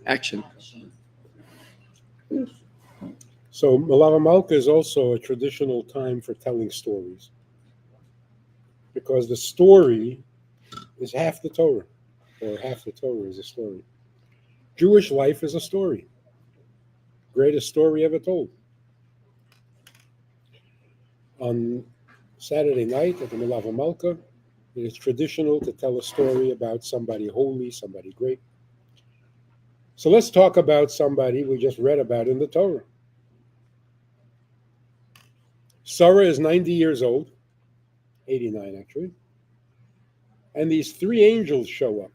Action. So Melave Malka is also a traditional time for telling stories because the story is half the Torah, or half the Torah is a story. Jewish life is a story, greatest story ever told. On Saturday night at the Melave Malka, it is traditional to tell a story about somebody holy, somebody great. So let's talk about somebody we just read about in the Torah. Sarah is 90 years old, 89 actually, and these three angels show up.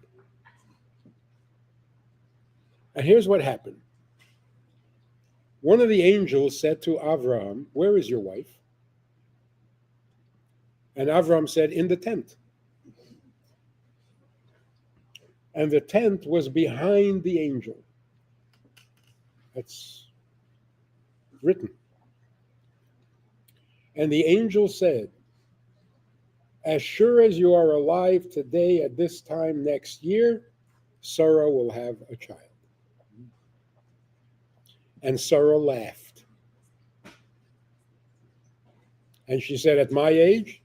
And here's what happened. One of the angels said to Avraham, "Where is your wife?" And Avraham said, "In the tent." And the tent was behind the angel. That's written. And the angel said, "As sure as you are alive today at this time next year, Sarah will have a child." And Sarah laughed. And she said, "At my age?"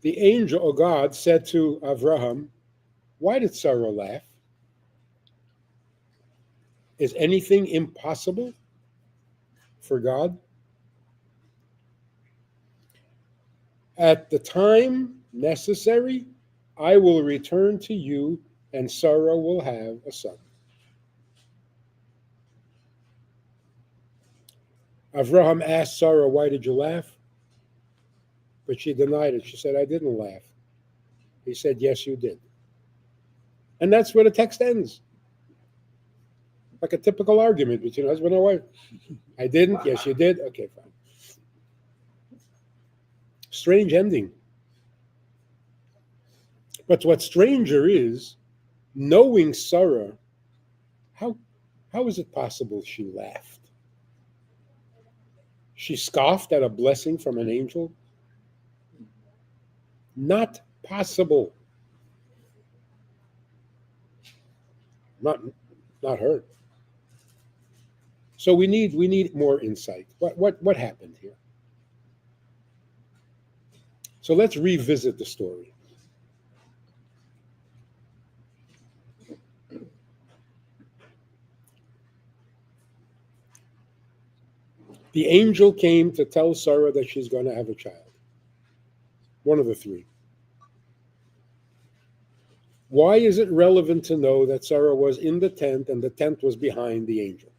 The angel, or God, said to Avraham, "Why did Sarah laugh? Is anything impossible for God?" At the time necessary, I will return to you, and Sarah will have a son. Avraham asked Sarah, "Why did you laugh?" But she denied it. She said, "I didn't laugh." He said, "Yes, you did." And that's where the text ends. Like a typical argument between husband and wife. I didn't. Yes, you did. Okay, fine. Strange ending. But what's stranger is knowing Sarah, how is it possible she laughed? She scoffed at a blessing from an angel? Not possible. Not her. So we need more insight. What happened here? So let's revisit the story. The angel came to tell Sarah that she's going to have a child. One of the three. Why is it relevant to know that Sarah was in the tent and the tent was behind the angel?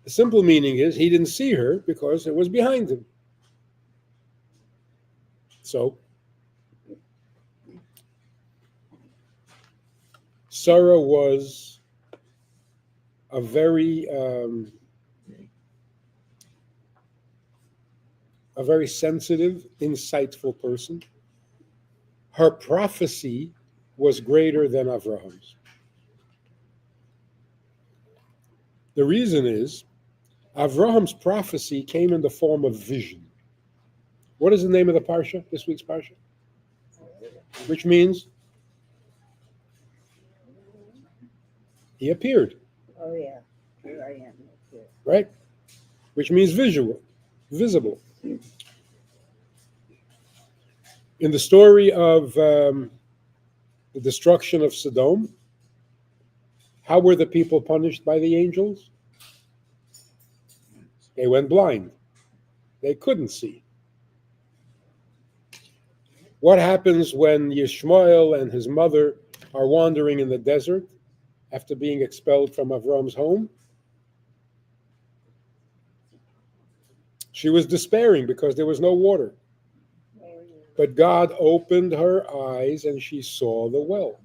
The simple meaning is he didn't see her because it was behind him. So Sarah was a very sensitive, insightful person. Her prophecy was greater than Avraham's. The reason is Avraham's prophecy came in the form of vision. What is the name of the parsha, this week's parsha? Which means he appeared. Oh, yeah. Here I am. Right? Which means visible. In the story of the destruction of Sodom, how were the people punished by the angels? They went blind. They couldn't see. What happens when Yishmael and his mother are wandering in the desert after being expelled from Avram's home? She was despairing because there was no water. But God opened her eyes and she saw the well.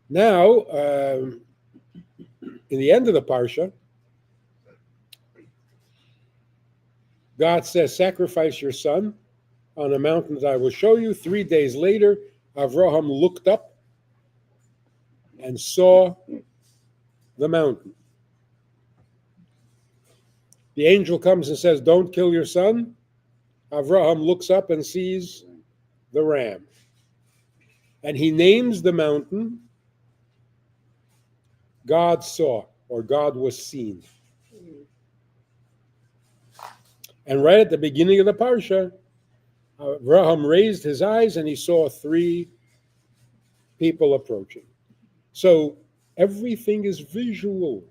Now, in the end of the parsha, God says, "Sacrifice your son on a mountain that I will show you." 3 days later, Avraham looked up and saw the mountain. The angel comes and says, "Don't kill your son." Avraham looks up and sees the ram. And he names the mountain God saw, or God was seen. And right at the beginning of the parsha, Abraham raised his eyes and he saw 3 people approaching. So everything is visual,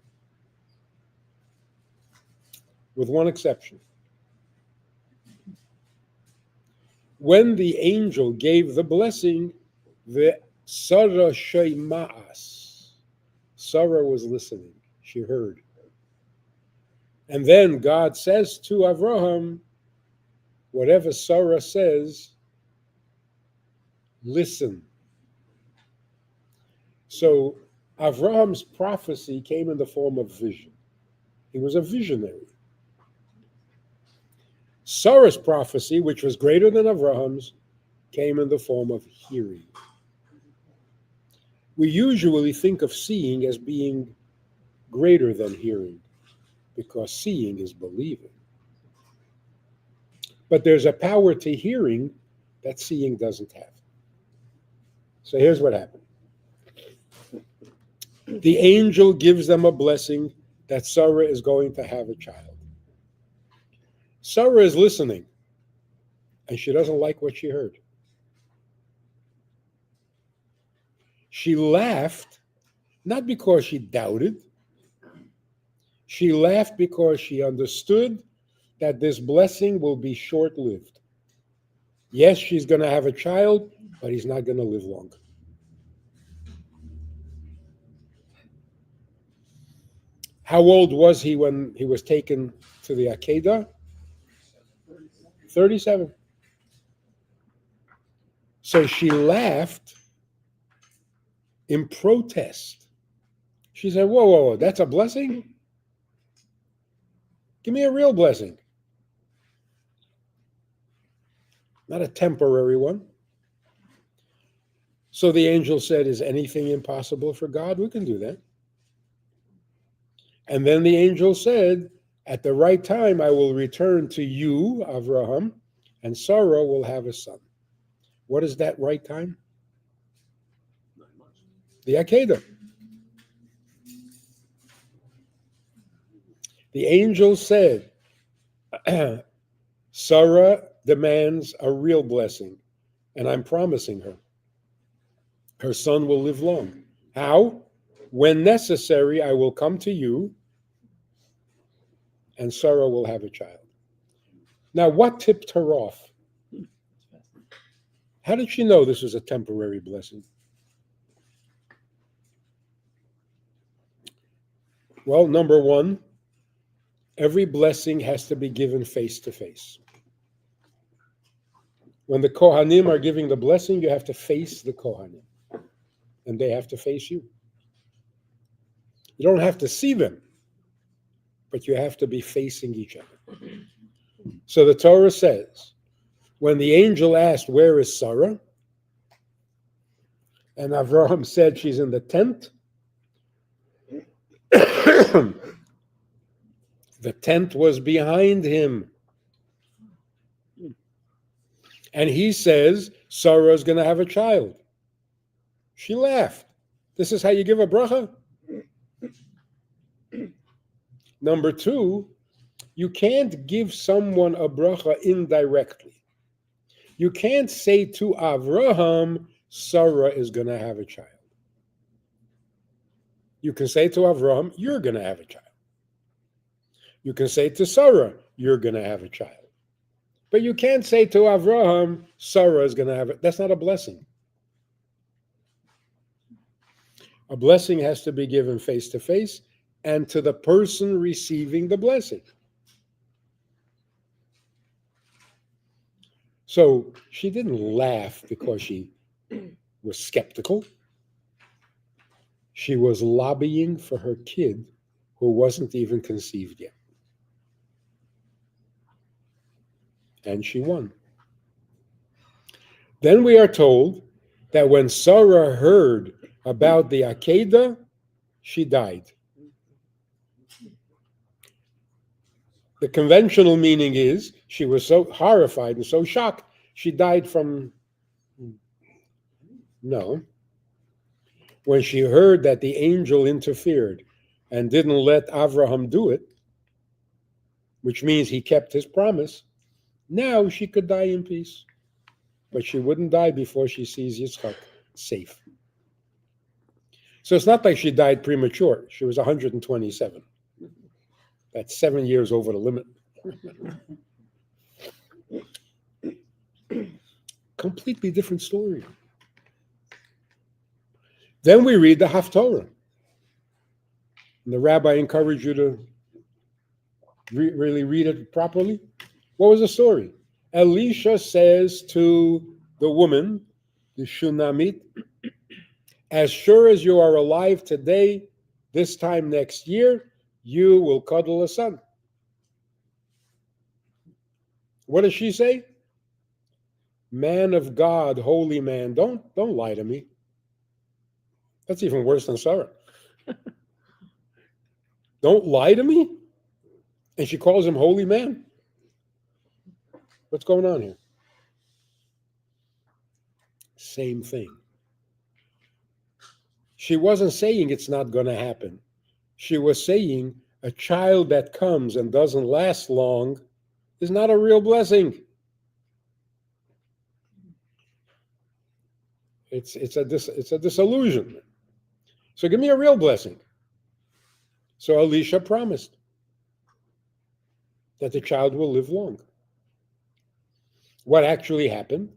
with one exception. When the angel gave the blessing, the Sarah Shema'as, Sarah was listening. She heard. And then God says to Abraham, whatever Sarah says, listen. So Abraham's prophecy came in the form of vision. He was a visionary. Sarah's prophecy, which was greater than Abraham's, came in the form of hearing. We usually think of seeing as being greater than hearing, because seeing is believing. But there's a power to hearing that seeing doesn't have. So here's what happened. The angel gives them a blessing that Sarah is going to have a child. Sarah is listening, and she doesn't like what she heard. She laughed, not because she doubted. She laughed because she understood that this blessing will be short-lived. Yes, she's going to have a child, but he's not going to live long. How old was he when he was taken to the Akedah? 37. So she laughed in protest. She said, whoa, that's a blessing? Give me a real blessing. Not a temporary one. So the angel said, is anything impossible for God? We can do that. And then the angel said, at the right time, I will return to you, Avraham, and Sarah will have a son. What is that right time? 9 months. The Akedah. The angel said, Sarah demands a real blessing, and I'm promising her. Her son will live long. How? When necessary, I will come to you, and Sarah will have a child. Now, what tipped her off? How did she know this was a temporary blessing? Well, number one, every blessing has to be given face to face. When the Kohanim are giving the blessing, you have to face the Kohanim, and they have to face you. You don't have to see them, but you have to be facing each other. So the Torah says, when the angel asked, where is Sarah? And Avraham said, she's in the tent. The tent was behind him. And he says, Sarah's going to have a child. She laughed. This is how you give a bracha? Number two, you can't give someone a bracha indirectly. You can't say to Avraham, Sarah is going to have a child. You can say to Avraham, you're going to have a child. You can say to Sarah, you're going to have a child. But you can't say to Avraham, Sarah is going to have it. That's not a blessing. A blessing has to be given face to face and to the person receiving the blessing. So she didn't laugh because she was skeptical. She was lobbying for her kid who wasn't even conceived yet. And she won. Then we are told that when Sarah heard about the Akedah, she died. The conventional meaning is she was so horrified and so shocked, she died from No. When she heard that the angel interfered and didn't let Avraham do it, which means he kept his promise, now she could die in peace. But she wouldn't die before she sees Yitzchak safe. So it's not like she died premature. She was 127. That's 7 years over the limit. Completely different story. Then we read the Haftorah. And the rabbi encouraged you to really read it properly. What was the story? Elisha says to the woman, the Shunammite, as sure as you are alive today, this time next year, you will cuddle a son. What does she say? Man of God, holy man, don't lie to me. That's even worse than Sarah. Don't lie to me? And she calls him holy man? What's going on here? Same thing. She wasn't saying it's not going to happen. She was saying a child that comes and doesn't last long is not a real blessing. It's a disillusionment. So give me a real blessing. So Elisha promised that the child will live long. What actually happened?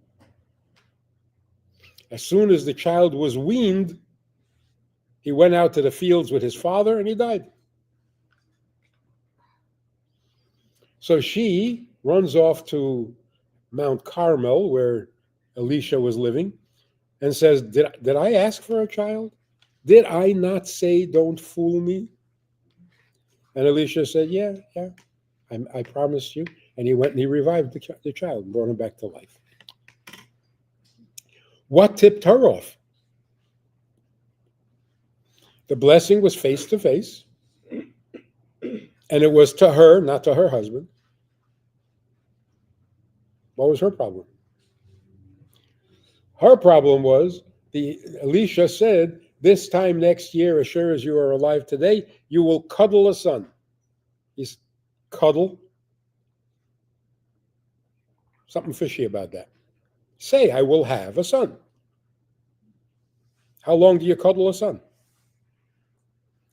As soon as the child was weaned, he went out to the fields with his father and he died. So she runs off to Mount Carmel, where Elisha was living, and says, Did I ask for a child? Did I not say, don't fool me? And Elisha said, yeah, I promised you. And he went and he revived the child and brought him back to life. What tipped her off? The blessing was face to face, and it was to her, not to her husband. What was her problem? Her problem was Elisha said, this time next year, as sure as you are alive today, you will cuddle a son. He's cuddle. Something fishy about that. Say, I will have a son. How long do you cuddle a son?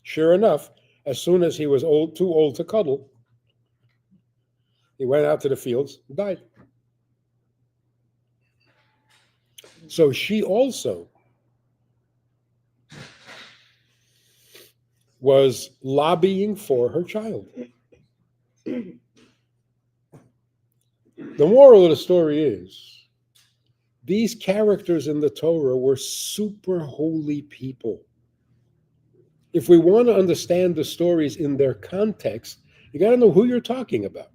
Sure enough, as soon as he was too old to cuddle, he went out to the fields and died. So she also was lobbying for her child. The moral of the story is, these characters in the Torah were super holy people. If we want to understand the stories in their context, you got to know who you're talking about.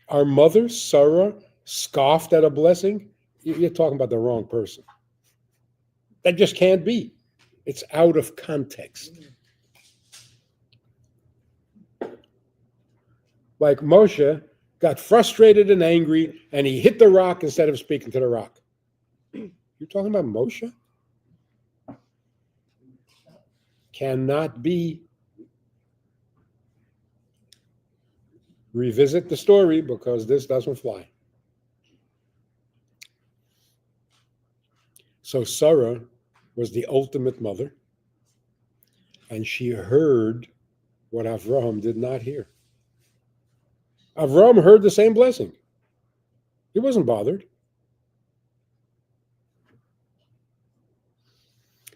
Our mother, Sarah, scoffed at a blessing. You're talking about the wrong person. That just can't be. It's out of context. Like Moshe got frustrated and angry, and he hit the rock instead of speaking to the rock. You're talking about Moshe? Cannot be. Revisit the story, because this doesn't fly. So Sarah was the ultimate mother, and she heard what Avraham did not hear. Avraham heard the same blessing. He wasn't bothered.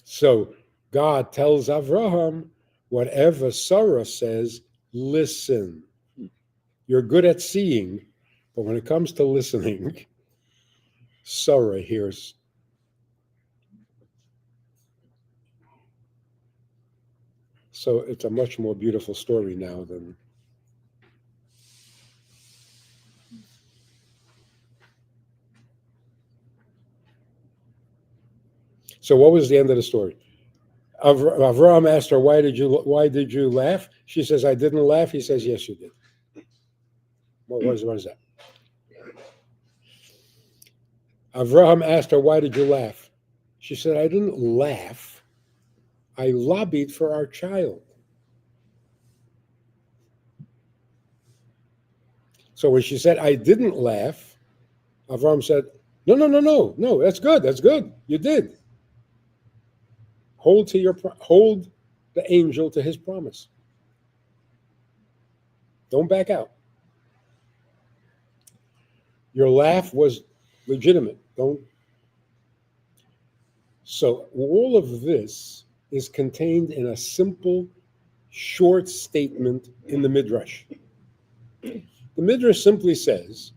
So God tells Avraham, whatever Sarah says, listen. You're good at seeing, but when it comes to listening, Sarah hears. So it's a much more beautiful story now than. So what was the end of the story? Avraham asked her, why did you laugh? She says, I didn't laugh. He says, yes, you did. What is that? Avraham asked her, "Why did you laugh?" She said, "I didn't laugh. I lobbied for our child." So when she said, "I didn't laugh," Avraham said, "No, no, no, no, no. That's good. That's good. You did. Hold the angel to his promise. Don't back out. Your laugh was legitimate. Don't." So all of this is contained in a simple, short statement in the Midrash. The Midrash simply says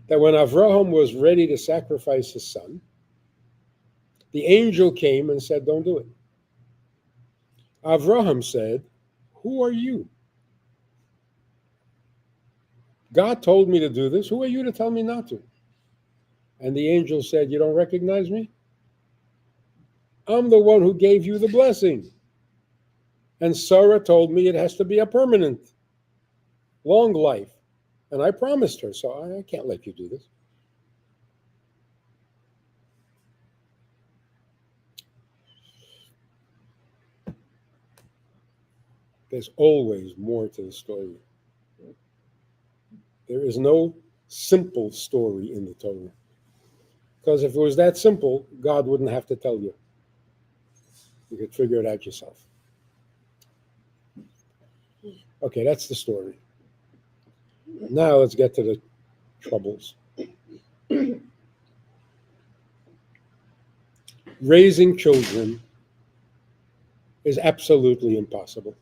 that when Avraham was ready to sacrifice his son, the angel came and said, "Don't do it." Avraham said, "Who are you? God told me to do this. Who are you to tell me not to?" And the angel said, "You don't recognize me? I'm the one who gave you the blessing. And Sarah told me it has to be a permanent, long life. And I promised her, so I can't let you do this." There's always more to the story. There is no simple story in the Torah. Because if it was that simple, God wouldn't have to tell you. You could figure it out yourself. Okay, that's the story. Now let's get to the troubles. Raising children is absolutely impossible.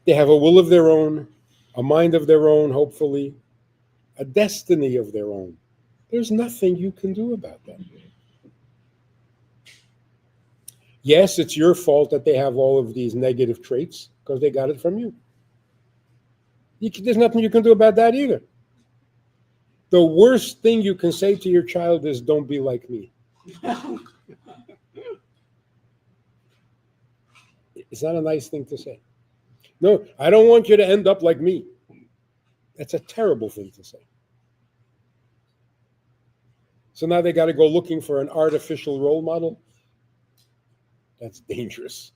They have a will of their own, a mind of their own, hopefully, a destiny of their own. There's nothing you can do about that. Yes, it's your fault that they have all of these negative traits because they got it from you. There's nothing you can do about that either. The worst thing you can say to your child is, "Don't be like me." It's not a nice thing to say. "No, I don't want you to end up like me." That's a terrible thing to say. So now they got to go looking for an artificial role model. That's dangerous.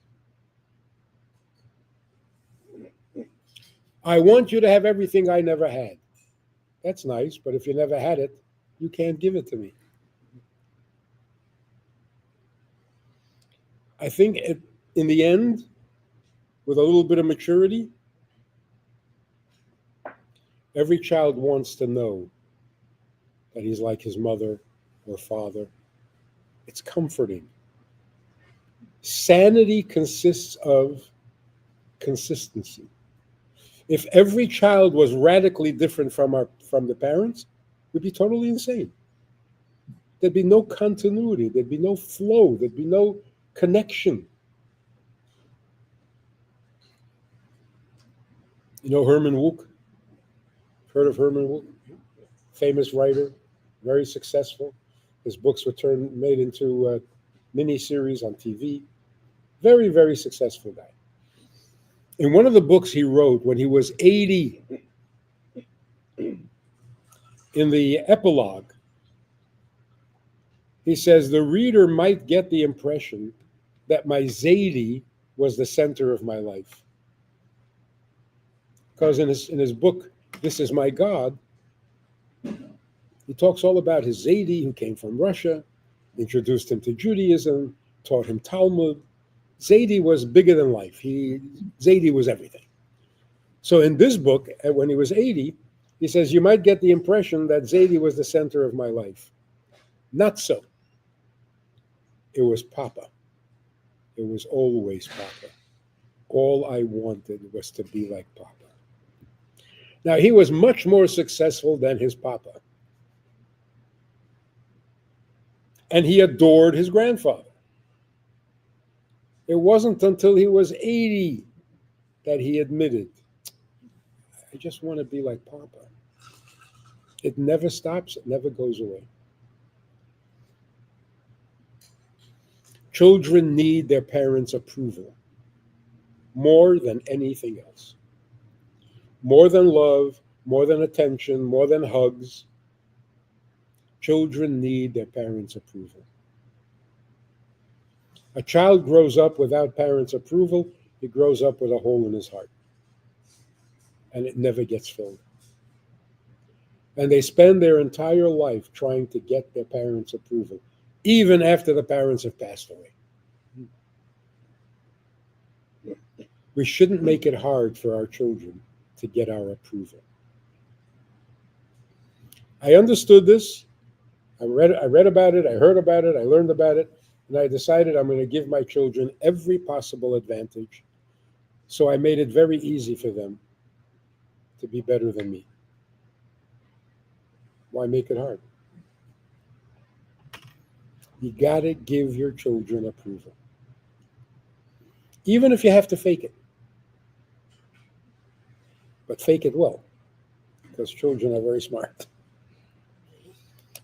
"I want you to have everything I never had." That's nice, but if you never had it, you can't give it to me. I think in the end, with a little bit of maturity, every child wants to know that he's like his mother or father. It's comforting. Sanity consists of consistency. If every child was radically different from the parents, we'd be totally insane. There'd be no continuity. There'd be no flow. There'd be no connection. You know Herman Wouk? Heard of Herman Wouk? Famous writer, very successful. His books were made into miniseries on TV. Very, very successful guy. In one of the books he wrote when he was 80, in the epilogue, he says, "The reader might get the impression that my Zaidi was the center of my life." Because in his book, "This Is My God," he talks all about his Zaidi who came from Russia, introduced him to Judaism, taught him Talmud. Zaidi was bigger than life. Zaidi was everything. So in this book, when he was 80, he says, "You might get the impression that Zaidi was the center of my life." Not so. It was Papa. It was always Papa. All I wanted was to be like Papa. Now, he was much more successful than his Papa. And he adored his grandfather. It wasn't until he was 80 that he admitted, "I just want to be like Papa." It never stops. It never goes away. Children need their parents' approval more than anything else. More than love, more than attention, more than hugs. Children need their parents' approval. A child grows up without parents' approval, he grows up with a hole in his heart. And it never gets filled. And they spend their entire life trying to get their parents' approval, even after the parents have passed away. We shouldn't make it hard for our children to get our approval. I understood this. I read about it, I heard about it, I learned about it, and I decided I'm going to give my children every possible advantage. So I made it very easy for them to be better than me. Why make it hard? You got to give your children approval. Even if you have to fake it. But fake it well, because children are very smart.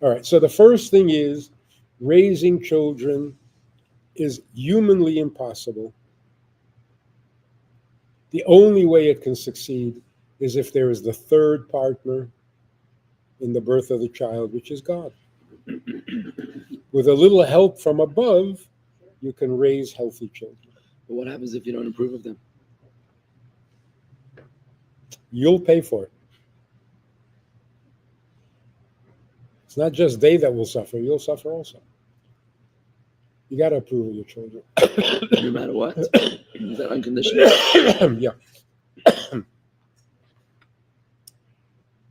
All right, so the first thing is raising children is humanly impossible. The only way it can succeed is if there is the third partner in the birth of the child, which is God. With a little help from above, you can raise healthy children. But what happens if you don't approve of them? You'll pay for it. It's not just they that will suffer, you'll suffer also. You got to approve of your children. No matter what? Is that unconditional? Yeah.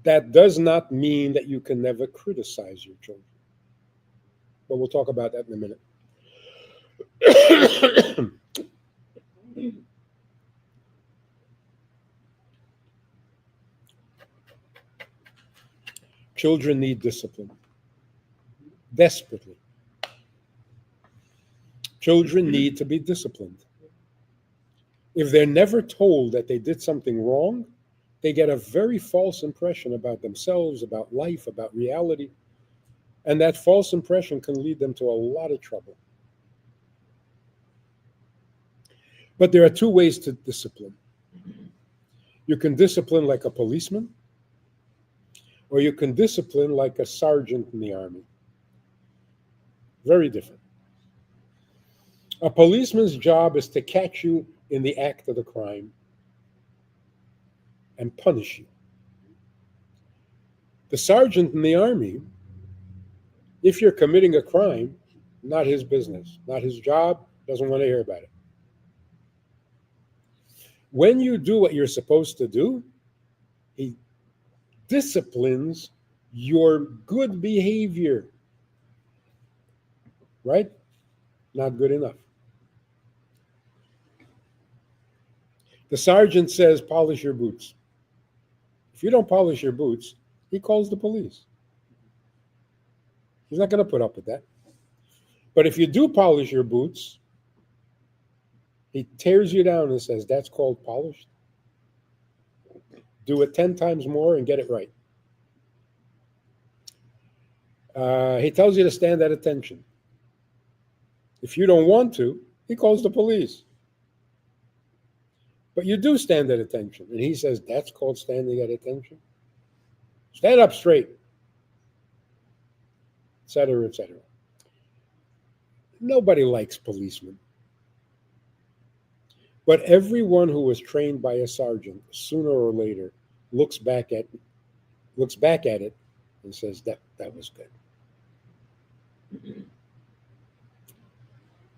That does not mean that you can never criticize your children. But we'll talk about that in a minute. Children need discipline. Desperately. Children need to be disciplined. If they're never told that they did something wrong, they get a very false impression about themselves, about life, about reality. And that false impression can lead them to a lot of trouble. But there are two ways to discipline. You can discipline like a policeman, or you can discipline like a sergeant in the army. Very different. A policeman's job is to catch you in the act of the crime and punish you. The sergeant in the army, if you're committing a crime, not his business, not his job, doesn't want to hear about it. When you do what you're supposed to do, he disciplines your good behavior. Right? Not good enough. The sergeant says, polish your boots. If you don't polish your boots, he calls the police. He's not going to put up with that. But if you do polish your boots, he tears you down and says, that's called polished. Do it 10 times more and get it right. He tells you to stand at attention. If you don't want to, he calls the police. But you do stand at attention. And he says, that's called standing at attention. Stand up straight. Etc., etc. Nobody likes policemen. But everyone who was trained by a sergeant, sooner or later, looks back at it and says, that was good.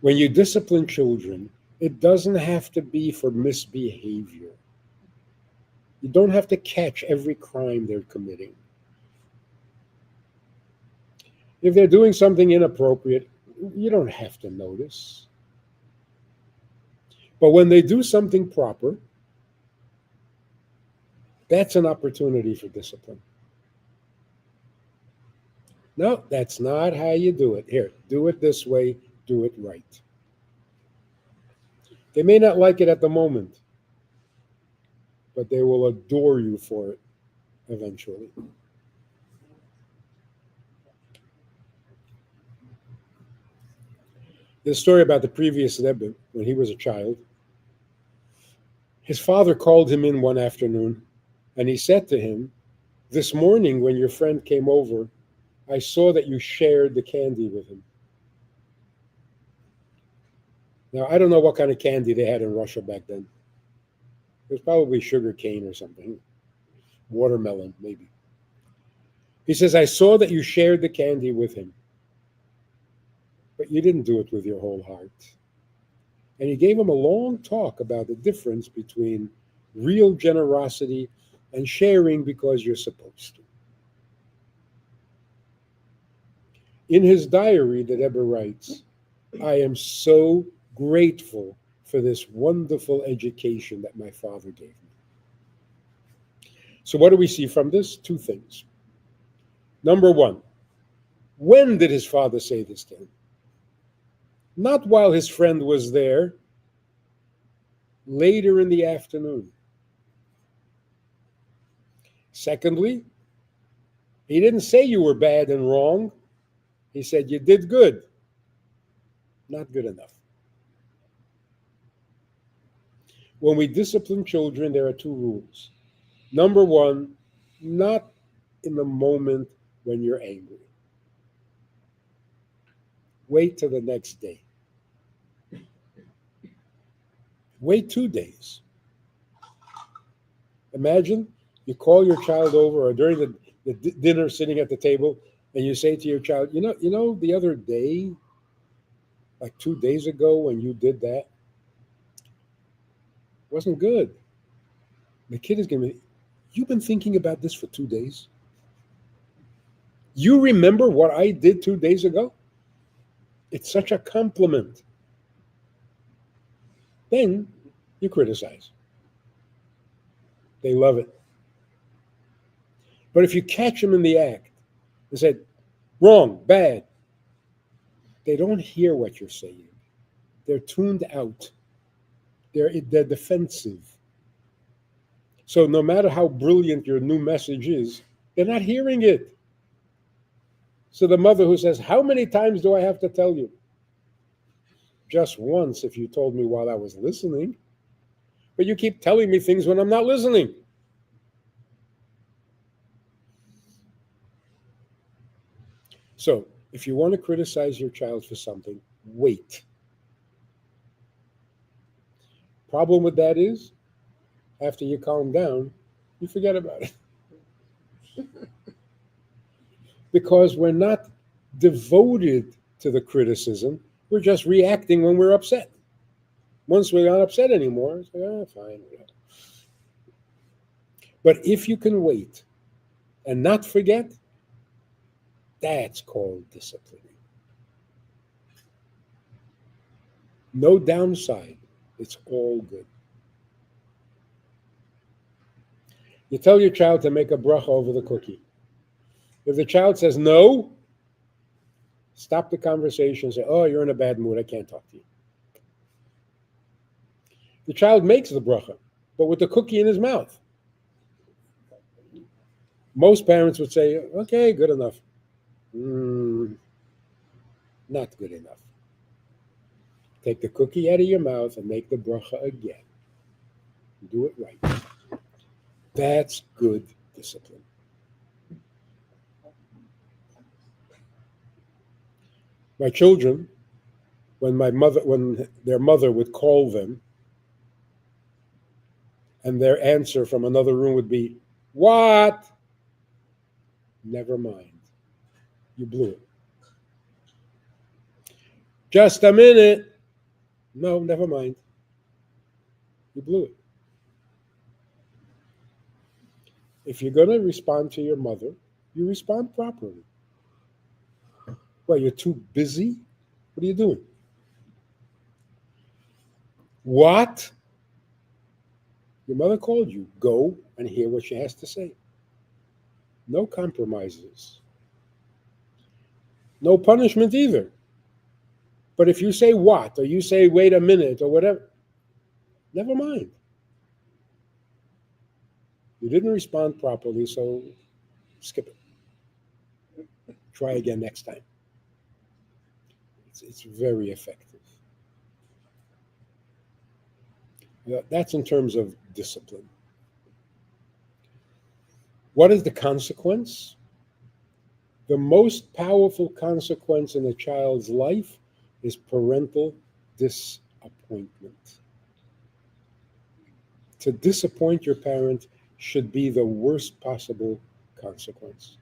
When you discipline children, it doesn't have to be for misbehavior. You don't have to catch every crime they're committing. If they're doing something inappropriate, you don't have to notice. But when they do something proper, that's an opportunity for discipline. No, that's not how you do it. Here, do it this way, do it right. They may not like it at the moment, but they will adore you for it eventually. There's a story about the previous Rebbe when he was a child. His father called him in one afternoon, and he said to him, This morning when your friend came over, I saw that you shared the candy with him. Now, I don't know what kind of candy they had in Russia back then. It was probably sugar cane or something. Watermelon, maybe. He says, I saw that you shared the candy with him, but you didn't do it with your whole heart. And he gave him a long talk about the difference between real generosity and sharing because you're supposed to. In his diary, the Rebbe writes, I am so grateful for this wonderful education that my father gave me. So what do we see from this? Two things. Number one, when did his father say this to him? Not while his friend was there, later in the afternoon. Secondly, he didn't say you were bad and wrong. He said you did good. Not good enough. When we discipline children, there are two rules. Number one, not in the moment when you're angry. Wait till the next day. Wait 2 days. Imagine you call your child over or during the dinner sitting at the table and you say to your child, you know, the other day, like 2 days ago when you did that, wasn't good. The kid is going to be, you've been thinking about this for 2 days? You remember what I did 2 days ago? It's such a compliment. Then you criticize. They love it. But if you catch them in the act and say, wrong, bad, they don't hear what you're saying. They're tuned out. They're defensive. So no matter how brilliant your new message is, they're not hearing it. So the mother who says, how many times do I have to tell you? Just once if you told me while I was listening. But you keep telling me things when I'm not listening. So if you want to criticize your child for something, wait. Problem with that is, after you calm down, you forget about it. Because we're not devoted to the criticism, we're just reacting when we're upset. Once we're not upset anymore, it's like, fine. But if you can wait and not forget, that's called disciplining. No downside. It's all good. You tell your child to make a bracha over the cookie. If the child says no, stop the conversation and say, oh, you're in a bad mood, I can't talk to you. The child makes the bracha, but with the cookie in his mouth. Most parents would say, okay, good enough. Not good enough. Take the cookie out of your mouth and make the bracha again. Do it right. That's good discipline. My children, when their mother would call them, and their answer from another room would be, what? Never mind. You blew it. Just a minute. No, never mind. You blew it. If you're going to respond to your mother, you respond properly. Well, you're too busy? What are you doing? What? Your mother called you. Go and hear what she has to say. No compromises. No punishment either. But if you say what, or you say wait a minute, or whatever, never mind. You didn't respond properly, so skip it. Try again next time. It's very effective. That's in terms of discipline. What is the consequence? The most powerful consequence in a child's life is parental disappointment. To disappoint your parent should be the worst possible consequence.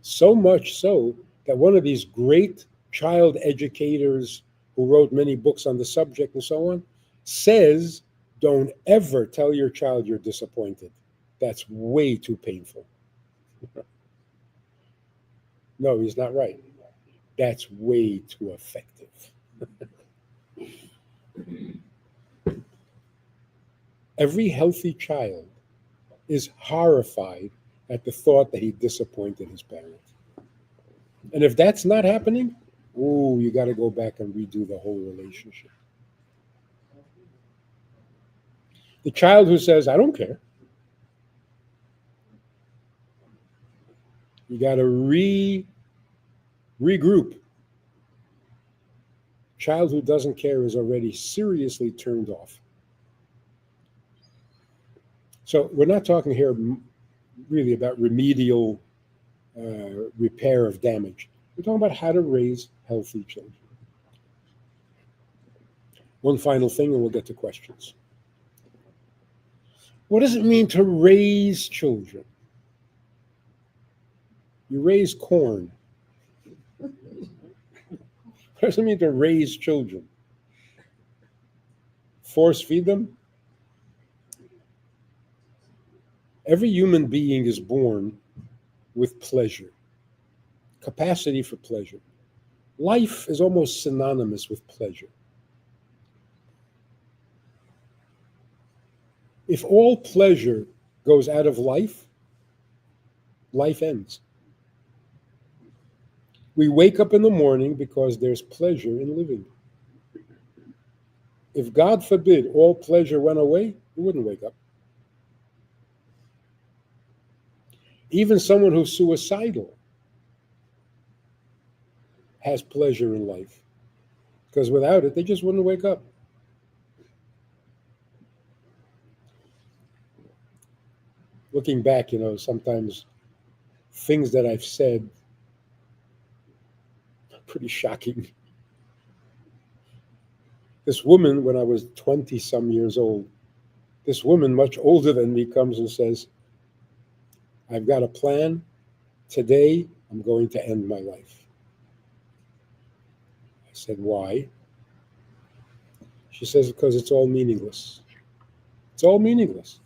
So much so that one of these great child educators who wrote many books on the subject and so on says, don't ever tell your child you're disappointed. That's way too painful. No, he's not right. That's way too effective. Every healthy child is horrified at the thought that he disappointed his parent. And if that's not happening, ooh, you got to go back and redo the whole relationship. The child who says, I don't care, you got to regroup. Child who doesn't care is already seriously turned off. So we're not talking here really about remedial repair of damage. We're talking about how to raise healthy children. One final thing, and we'll get to questions. What does it mean to raise children? You raise corn. What does it mean to raise children? Force feed them? Every human being is born with pleasure, capacity for pleasure. Life is almost synonymous with pleasure. If all pleasure goes out of life, life ends. We wake up in the morning because there's pleasure in living. If, God forbid, all pleasure went away, we wouldn't wake up. Even someone who's suicidal has pleasure in life, because without it, they just wouldn't wake up. Looking back, sometimes things that I've said are pretty shocking. This woman, when I was 20-some years old, this woman much older than me comes and says, I've got a plan. Today, I'm going to end my life. I said, why? She says, because it's all meaningless. It's all meaningless.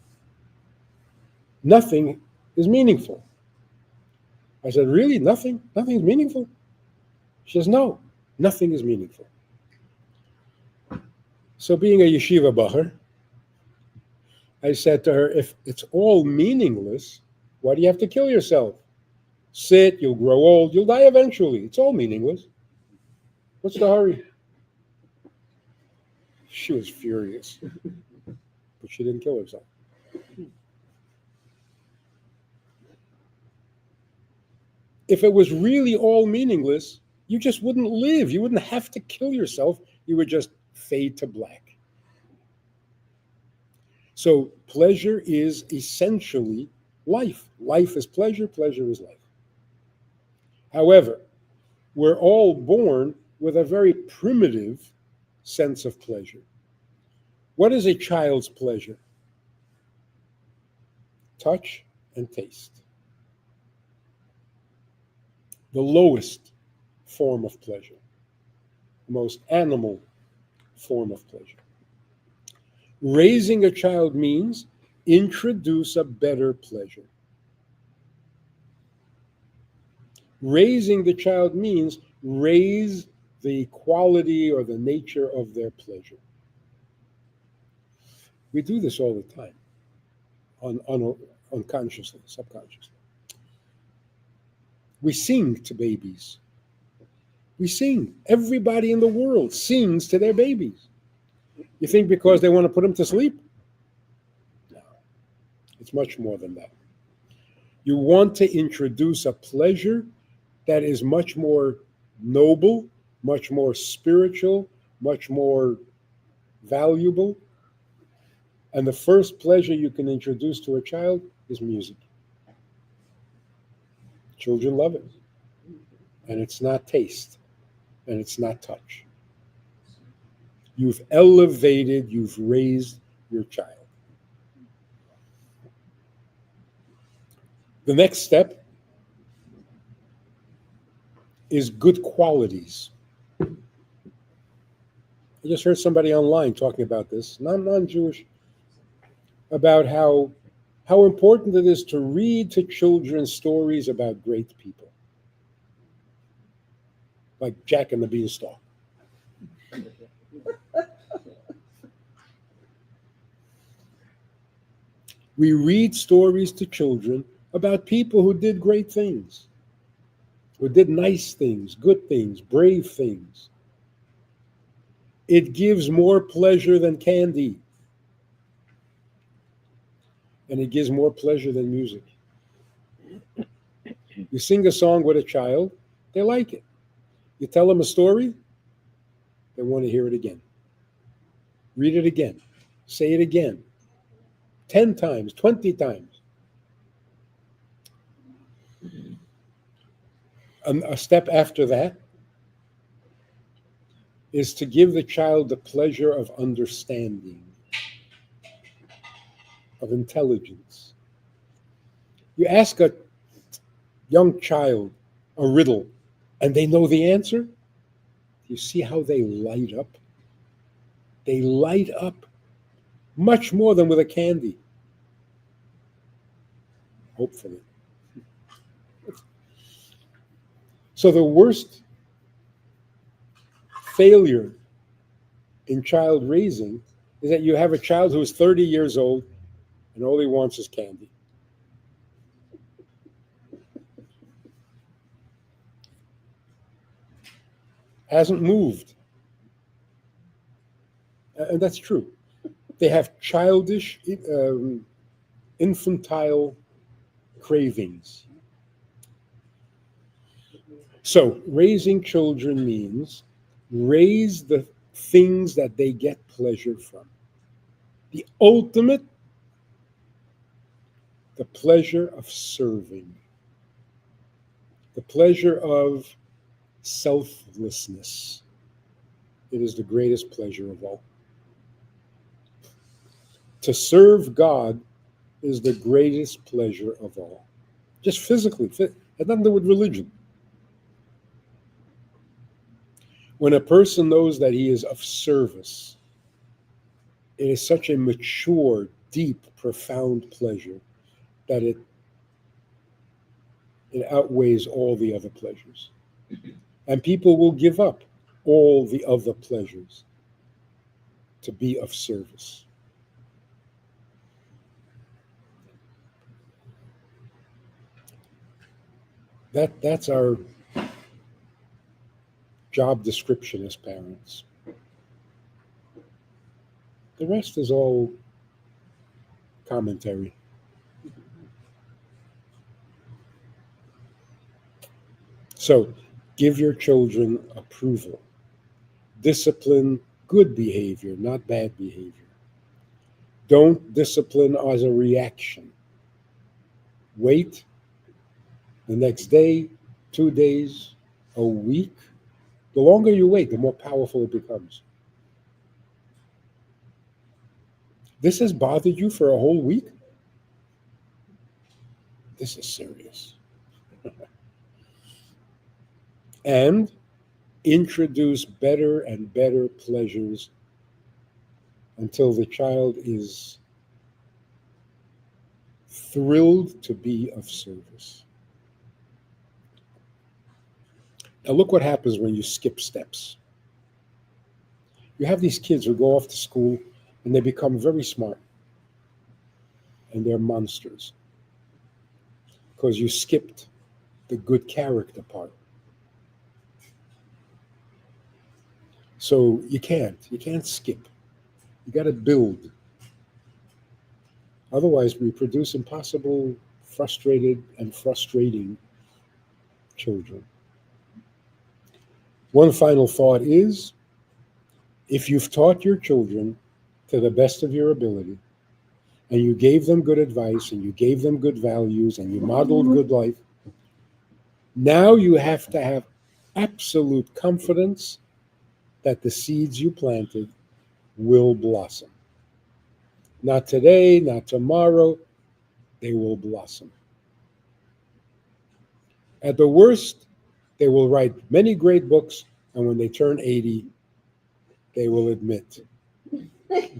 Nothing is meaningful. I said, really? Nothing? Nothing is meaningful? She says, no, nothing is meaningful. So being a yeshiva bacher, I said to her, if it's all meaningless, why do you have to kill yourself? Sit, you'll grow old, you'll die eventually. It's all meaningless. What's the hurry? She was furious, but she didn't kill herself. If it was really all meaningless, you just wouldn't live. You wouldn't have to kill yourself. You would just fade to black. So pleasure is essentially life. Life is pleasure, pleasure is life. However, we're all born with a very primitive sense of pleasure. What is a child's pleasure? Touch and taste. The lowest form of pleasure, the most animal form of pleasure. Raising a child means introduce a better pleasure. Raising the child means raise the quality or the nature of their pleasure. We do this all the time, unconsciously, subconsciously. We sing to babies. We sing. Everybody in the world sings to their babies. You think because they want to put them to sleep? No. It's much more than that. You want to introduce a pleasure that is much more noble, much more spiritual, much more valuable. And the first pleasure you can introduce to a child is music. Children love it. And it's not taste, and it's not touch. You've elevated, you've raised your child. The next step is good qualities. I just heard somebody online talking about this, non-Jewish, about how important it is to read to children stories about great people, like Jack and the Beanstalk. We read stories to children about people who did great things, who did nice things, good things, brave things. It gives more pleasure than candy. And it gives more pleasure than music. You sing a song with a child, they like it. You tell them a story, they want to hear it again. Read it again. Say it again. 10 times, 20 times. A step after that is to give the child the pleasure of understanding, of intelligence. You ask a young child a riddle and they know the answer. You see how they light up? They light up much more than with a candy. Hopefully. So the worst failure in child raising is that you have a child who is 30 years old and all he wants is candy. Hasn't moved. And that's true. They have childish, infantile cravings. So raising children means raise the things that they get pleasure from. The ultimate, the pleasure of serving. The pleasure of selflessness. It is the greatest pleasure of all. To serve God is the greatest pleasure of all. Just physically, it has nothing to do with religion. When a person knows that he is of service, it is such a mature, deep, profound pleasure that it outweighs all the other pleasures. And people will give up all the other pleasures to be of service. That's our job description as parents. The rest is all commentary. So give your children approval. Discipline good behavior, not bad behavior. Don't discipline as a reaction. Wait the next day, 2 days, a week. The longer you wait, the more powerful it becomes. This has bothered you for a whole week? This is serious. And introduce better and better pleasures until the child is thrilled to be of service. Now look what happens when you skip steps. You have these kids who go off to school and they become very smart. And they're monsters. Because you skipped the good character part. So you can't skip. You got to build. Otherwise, we produce impossible, frustrated, and frustrating children. One final thought is, if you've taught your children to the best of your ability, and you gave them good advice, and you gave them good values, and you modeled good life, now you have to have absolute confidence that the seeds you planted will blossom. Not today, not tomorrow, they will blossom. At the worst, they will write many great books, and when they turn 80, they will admit, I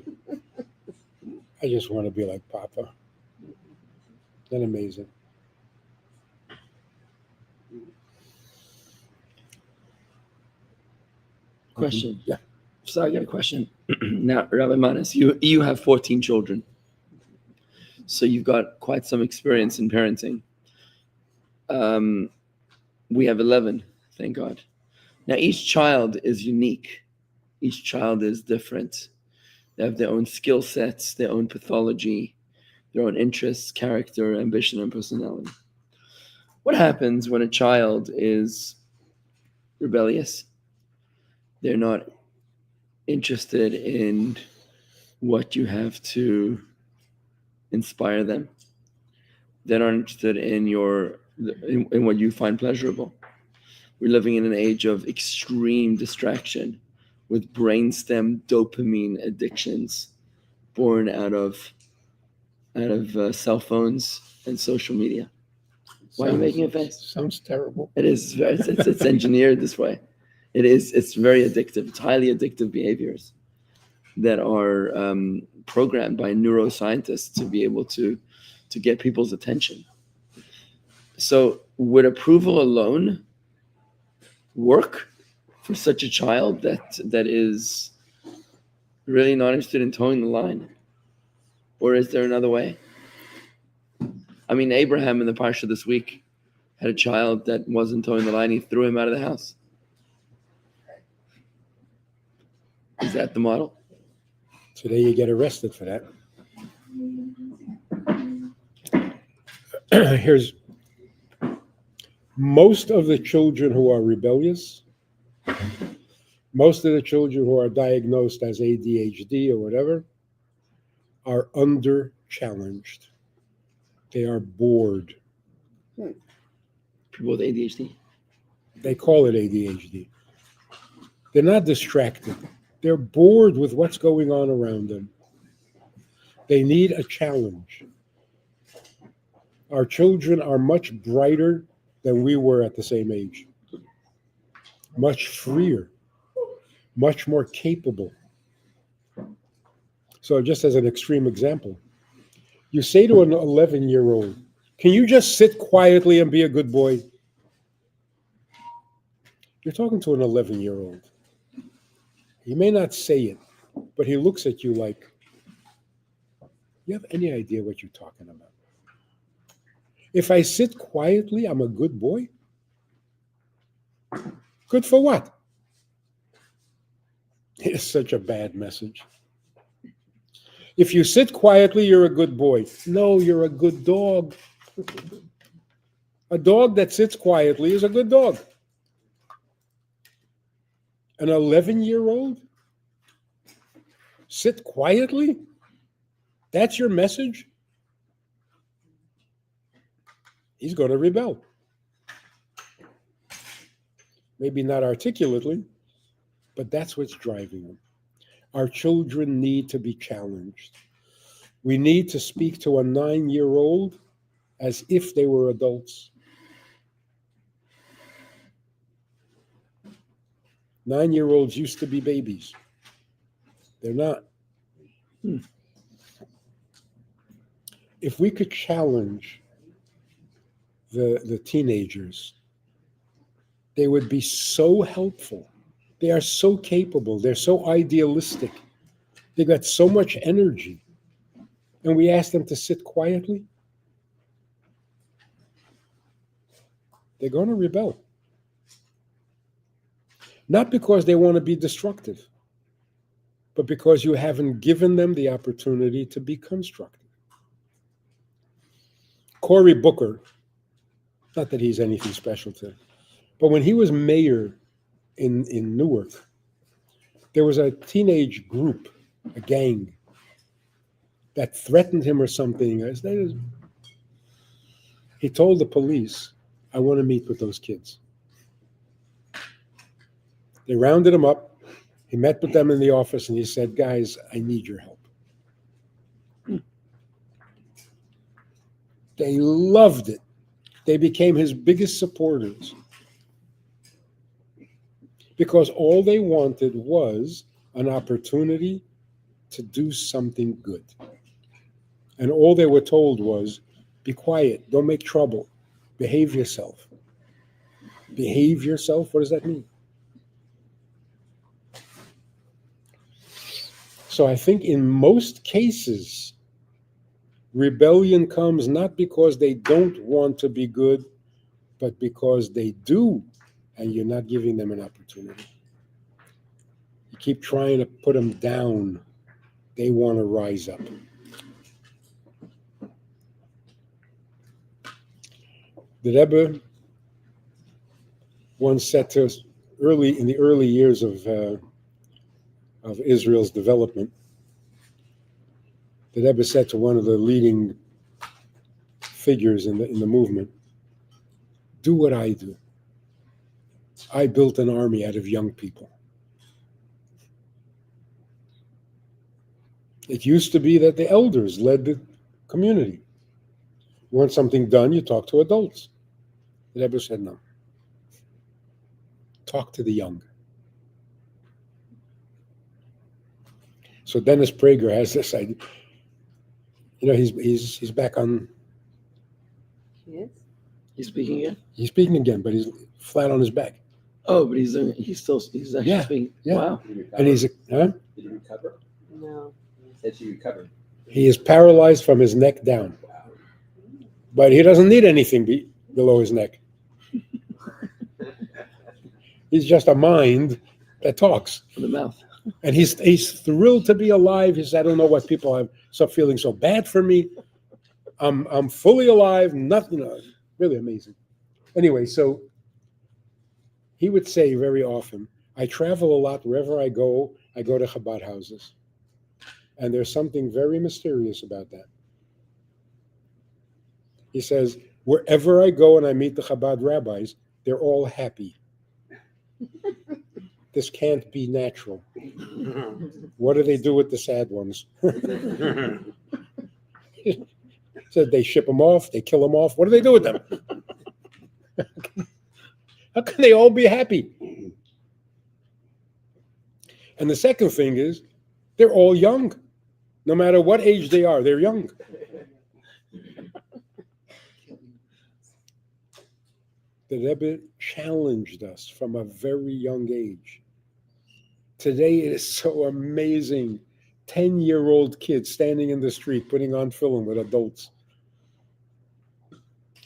just want to be like Papa. Isn't that amazing? Question. Yeah. So I got a question. Now, Rabbi Manis, you have 14 children. So you've got quite some experience in parenting. We have 11, thank God. Now, each child is unique. Each child is different. They have their own skill sets, their own pathology, their own interests, character, ambition, and personality. What happens when a child is rebellious? They're not interested in what you have to inspire them. They're not interested in in what you find pleasurable. We're living in an age of extreme distraction with brainstem dopamine addictions born out of cell phones and social media. Why are you making a face? Sounds terrible. It is. It's engineered this way. It is. It's very addictive. It's highly addictive behaviors that are programmed by neuroscientists to be able to get people's attention. So would approval alone work for such a child that is really not interested in towing the line? Or is there another way? I mean, Abraham in the Parsha this week had a child that wasn't towing the line. He threw him out of the house. Is that the model? Today you get arrested for that. Here's most of the children who are rebellious, most of the children who are diagnosed as ADHD or whatever, are under challenged. They are bored. People with ADHD. They call it ADHD. They're not distracted. They're bored with what's going on around them. They need a challenge. Our children are much brighter than we were at the same age. Much freer. Much more capable. So just as an extreme example, you say to an 11-year-old, can you just sit quietly and be a good boy? You're talking to an 11-year-old. He may not say it, but he looks at you like, you have any idea what you're talking about? If I sit quietly, I'm a good boy? Good for what? It's such a bad message. If you sit quietly, you're a good boy. No, you're a good dog. A dog that sits quietly is a good dog. An 11-year-old? Sit quietly? That's your message? He's going to rebel. Maybe not articulately, but that's what's driving him. Our children need to be challenged. We need to speak to a 9-year-old as if they were adults. 9-year-olds used to be babies. They're not. If we could challenge the teenagers, they would be so helpful. They are so capable. They're so idealistic. They got so much energy. And we ask them to sit quietly. They're going to rebel. Not because they want to be destructive, but because you haven't given them the opportunity to be constructive. Cory Booker, not that he's anything special to, but when he was mayor in Newark, there was a teenage group, a gang, that threatened him or something. He told the police, I want to meet with those kids. They rounded him up. He met with them in the office and he said, guys, I need your help. They loved it. They became his biggest supporters because all they wanted was an opportunity to do something good. And all they were told was, be quiet, don't make trouble, behave yourself. Behave yourself? What does that mean? So I think in most cases, rebellion comes not because they don't want to be good, but because they do, and you're not giving them an opportunity. You keep trying to put them down. They want to rise up. The Rebbe once said to us in the early years of Israel's development, the Rebbe said to one of the leading figures in the movement, do what I do. I built an army out of young people. It used to be that the elders led the community. You want something done, you talk to adults. The Rebbe said, no. Talk to the young. So Dennis Prager has this idea. You know, he's back on. Yes. He's speaking again? He's speaking again, but he's flat on his back. Oh, but he's actually speaking. Yeah. Wow. And he's, Did you recover? No. You said she recovered. he is paralyzed from his neck down. But he doesn't need anything below his neck. He's just a mind that talks. For the mouth. And he's thrilled to be alive. He said, I don't know what people have feeling so bad for me. I'm fully alive. Nothing, really amazing. Anyway, so he would say very often, I travel a lot. Wherever I go to Chabad houses. And there's something very mysterious about that. He says, wherever I go and I meet the Chabad rabbis, they're all happy. This can't be natural. What do they do with the sad ones? So they ship them off, they kill them off. What do they do with them? How can they all be happy? And the second thing is, they're all young. No matter what age they are, they're young. The Rebbe challenged us from a very young age. Today it is so amazing. 10-year-old kids standing in the street, putting on film with adults.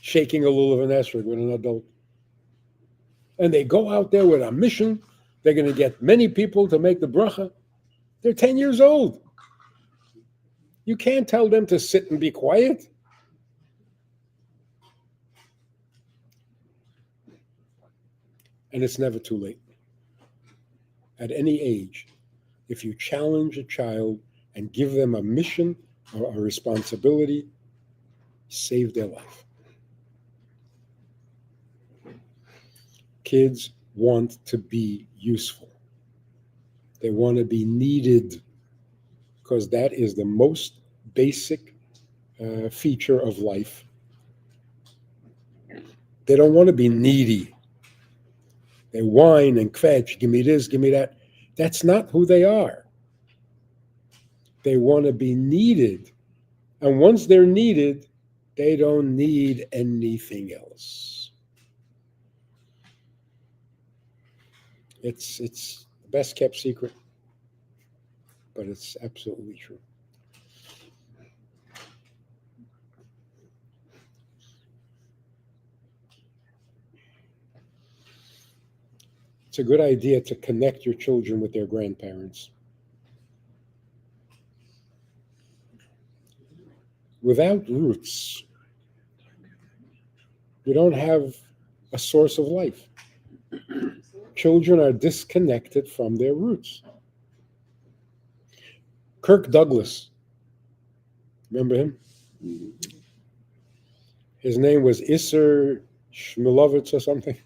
Shaking a lulav and esrog with an adult. And they go out there with a mission. They're going to get many people to make the bracha. They're 10 years old. You can't tell them to sit and be quiet. And it's never too late. At any age, if you challenge a child and give them a mission or a responsibility, save their life. Kids want to be useful. They want to be needed because that is the most basic feature of life. They don't want to be needy. They whine and kvetch, give me this, give me that. That's not who they are. They want to be needed. And once they're needed, they don't need anything else. It's the best kept secret, but it's absolutely true. It's a good idea to connect your children with their grandparents. Without roots, you don't have a source of life. Children are disconnected from their roots. Kirk Douglas Remember him? His name was Isser Shmulovitz or something.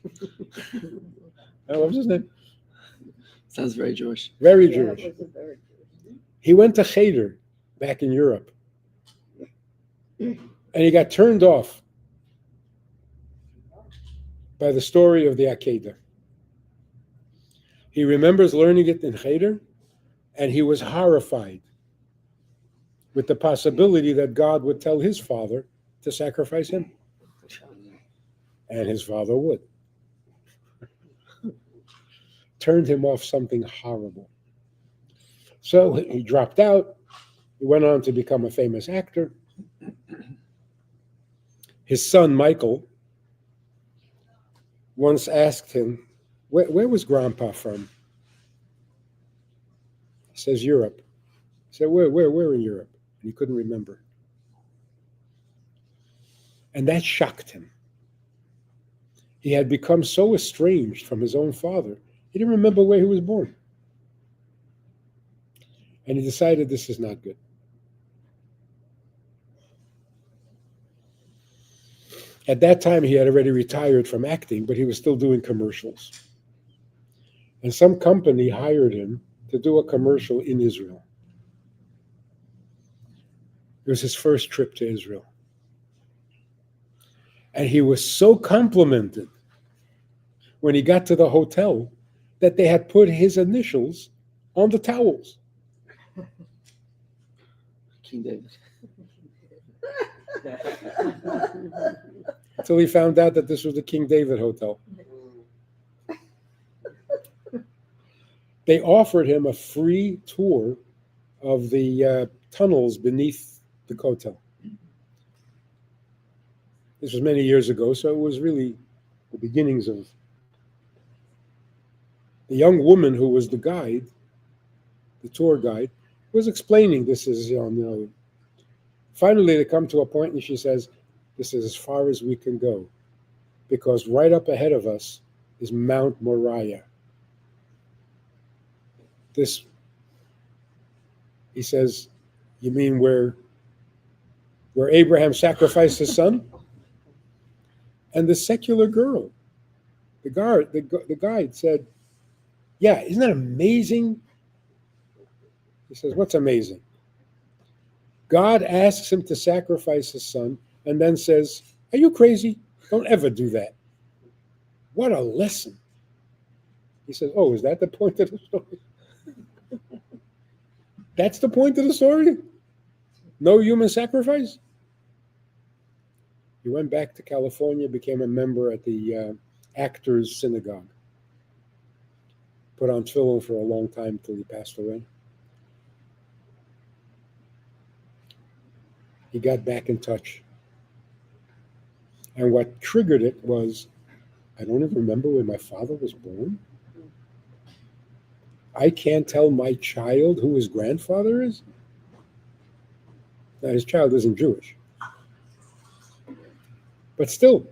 What was his name? Sounds very Jewish. Very Yeah, Jewish. it was a very Jewish. He went to Cheder back in Europe. And he got turned off by the story of the Akedah. He remembers learning it in Cheder, and he was horrified with the possibility that God would tell his father to sacrifice him. And his father would. Turned him off something horrible. So he dropped out. He went on to become a famous actor. His son, Michael, once asked him, where was Grandpa from? He says, Europe. He said, where in Europe? And he couldn't remember. And that shocked him. He had become so estranged from his own father, he didn't remember where he was born. And he decided this is not good. At that time, he had already retired from acting, but he was still doing commercials. And some company hired him to do a commercial in Israel. It was his first trip to Israel. And he was so complimented when he got to the hotel that they had put his initials on the towels. King David. Until he found out that this was the King David Hotel. They offered him a free tour of the tunnels beneath the hotel. This was many years ago, so it was really the beginnings of. The young woman who was the guide, the tour guide, was explaining this is, finally they come to a point and she says, this is as far as we can go, because right up ahead of us is Mount Moriah. This, he says, you mean where Abraham sacrificed his son? And the secular girl, the guide said, yeah, isn't that amazing? He says, what's amazing? God asks him to sacrifice his son and then says, are you crazy? Don't ever do that. What a lesson. He says, oh, is that the point of the story? That's the point of the story? No human sacrifice? He went back to California, became a member at the Actors Synagogue. Put on tefillin for a long time till he passed away. He got back in touch. And what triggered it was, I don't even remember where my father was born. I can't tell my child who his grandfather is. Now, his child isn't Jewish. But still,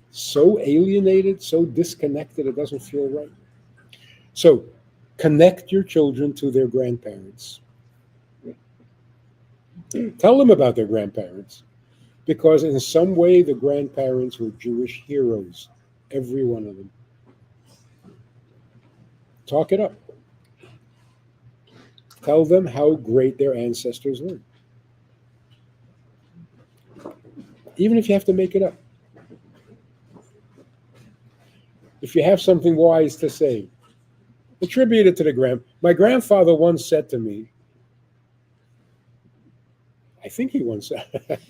so alienated, so disconnected, it doesn't feel right. So, connect your children to their grandparents. Tell them about their grandparents, because in some way the grandparents were Jewish heroes, every one of them. Talk it up. Tell them how great their ancestors were. Even if you have to make it up. If you have something wise to say, attribute it to the My grandfather once said to me, I think he once said,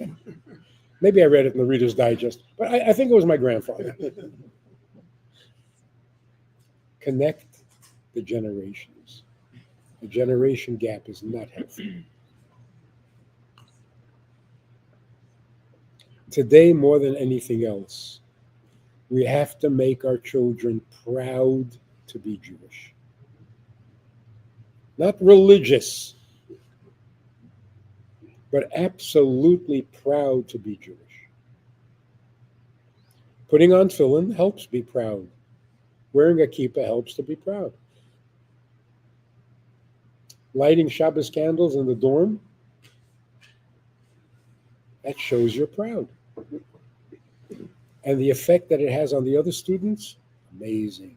maybe I read it in the Reader's Digest, but I think it was my grandfather. Connect the generations. The generation gap is not healthy. Today, more than anything else, we have to make our children proud to be Jewish. Not religious, but absolutely proud to be Jewish. Putting on tefillin helps be proud. Wearing a kippah helps to be proud. Lighting Shabbos candles in the dorm That shows you're proud. And the effect that it has on the other students, amazing.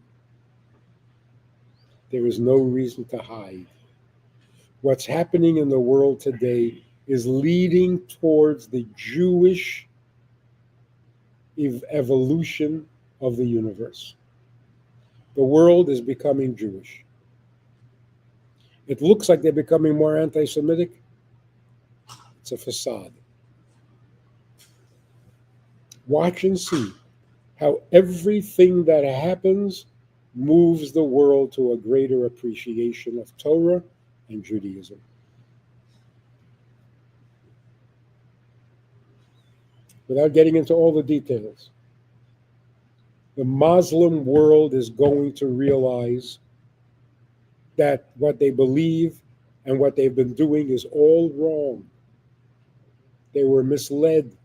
There is no reason to hide. What's happening in the world today is leading towards the Jewish evolution of the universe. The world is becoming Jewish. It looks like they're becoming more anti-Semitic. It's a facade. Watch and see how everything that happens moves the world to a greater appreciation of Torah and Judaism. Without getting into all the details, the Muslim world is going to realize that what they believe and what they've been doing is all wrong. They were misled.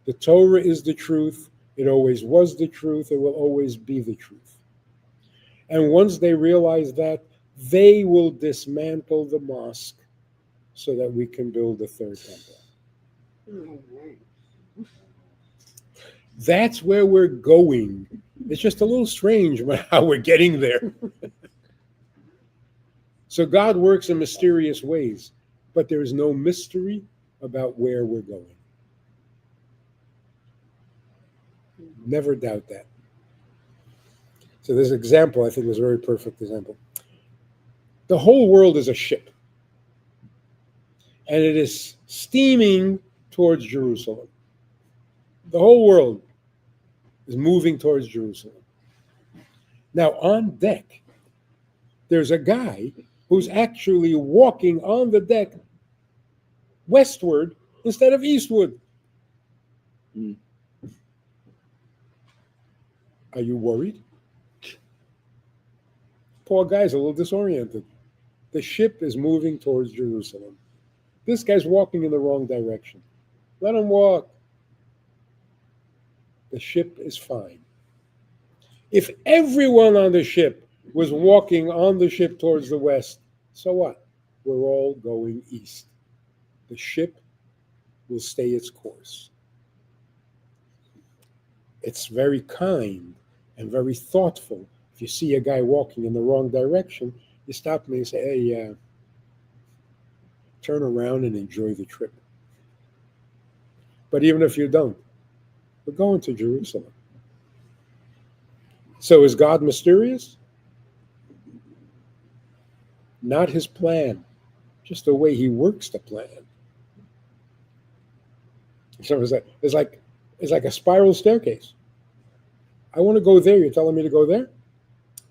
The Torah is the truth. It always was the truth. It will always be the truth. And once they realize that, they will dismantle the mosque so that we can build the third temple. That's where we're going. It's just a little strange how we're getting there. So God works in mysterious ways, but there is no mystery about where we're going. Never doubt that. So this example, I think, was a very perfect example. The whole world is a ship, and it is steaming towards Jerusalem. The whole world is moving towards Jerusalem. Now, on deck, there's a guy who's actually walking on the deck westward instead of eastward. Are you worried? Poor guy's a little disoriented. The ship is moving towards Jerusalem. This guy's walking in the wrong direction. Let him walk. The ship is fine. If everyone on the ship was walking on the ship towards the west, so what? We're all going east. The ship will stay its course. It's very kind and very thoughtful. If you see a guy walking in the wrong direction, you stop him and say, hey, turn around and enjoy the trip. But even if you don't, we're going to Jerusalem. So is God mysterious? Not his plan, just the way he works the plan. So it's like a spiral staircase. I want to go there. You're telling me to go there?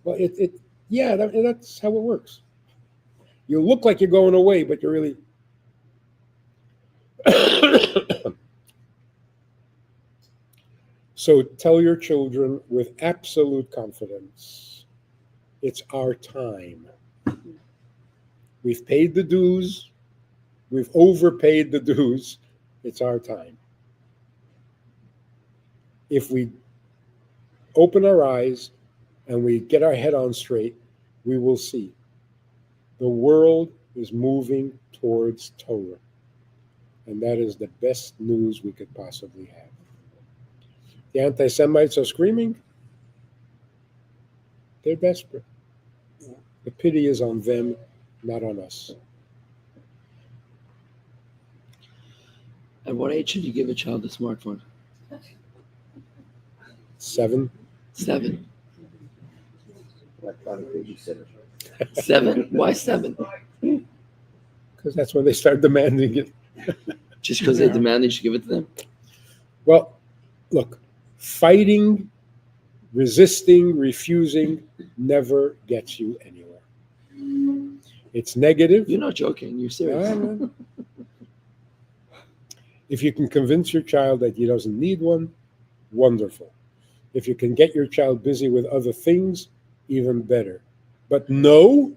Well, that's how it works. You look like you're going away, but you're really. So tell your children with absolute confidence, it's our time. We've paid the dues. We've overpaid the dues. It's our time. If we open our eyes and we get our head on straight, we will see the world is moving towards Torah. And that is the best news we could possibly have. The anti-Semites are screaming. They're desperate. The pity is on them, not on us. At what age should you give a child a smartphone? 7. 7. Electronic babysitter. 7? Why 7? Because that's when they start demanding it. Just because they demand you should give it to them? Well, look, fighting, resisting, refusing never gets you anywhere. It's negative. You're not joking. You're serious. No. If you can convince your child that he doesn't need one, wonderful. If you can get your child busy with other things, even better. But no,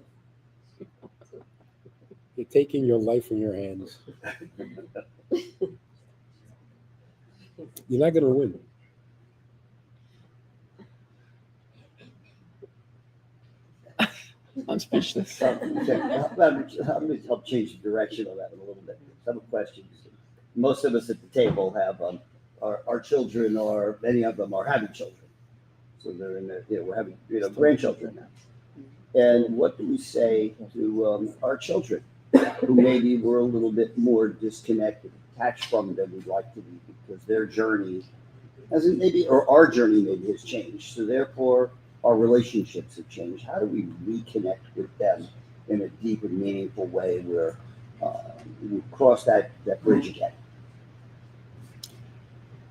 you're taking your life in your hands. You're not going to win. I'm speechless. Let me help change the direction of that a little bit. Some questions. most of us at the table have our children, or many of them are having children. So they're in the, we're having, grandchildren now. And what do we say to our children who maybe were a little bit more disconnected, detached from them we'd like to be, because their journey hasn't maybe, or our journey maybe has changed. So therefore, our relationships have changed. How do we reconnect with them in a deep and meaningful way where we cross that bridge again?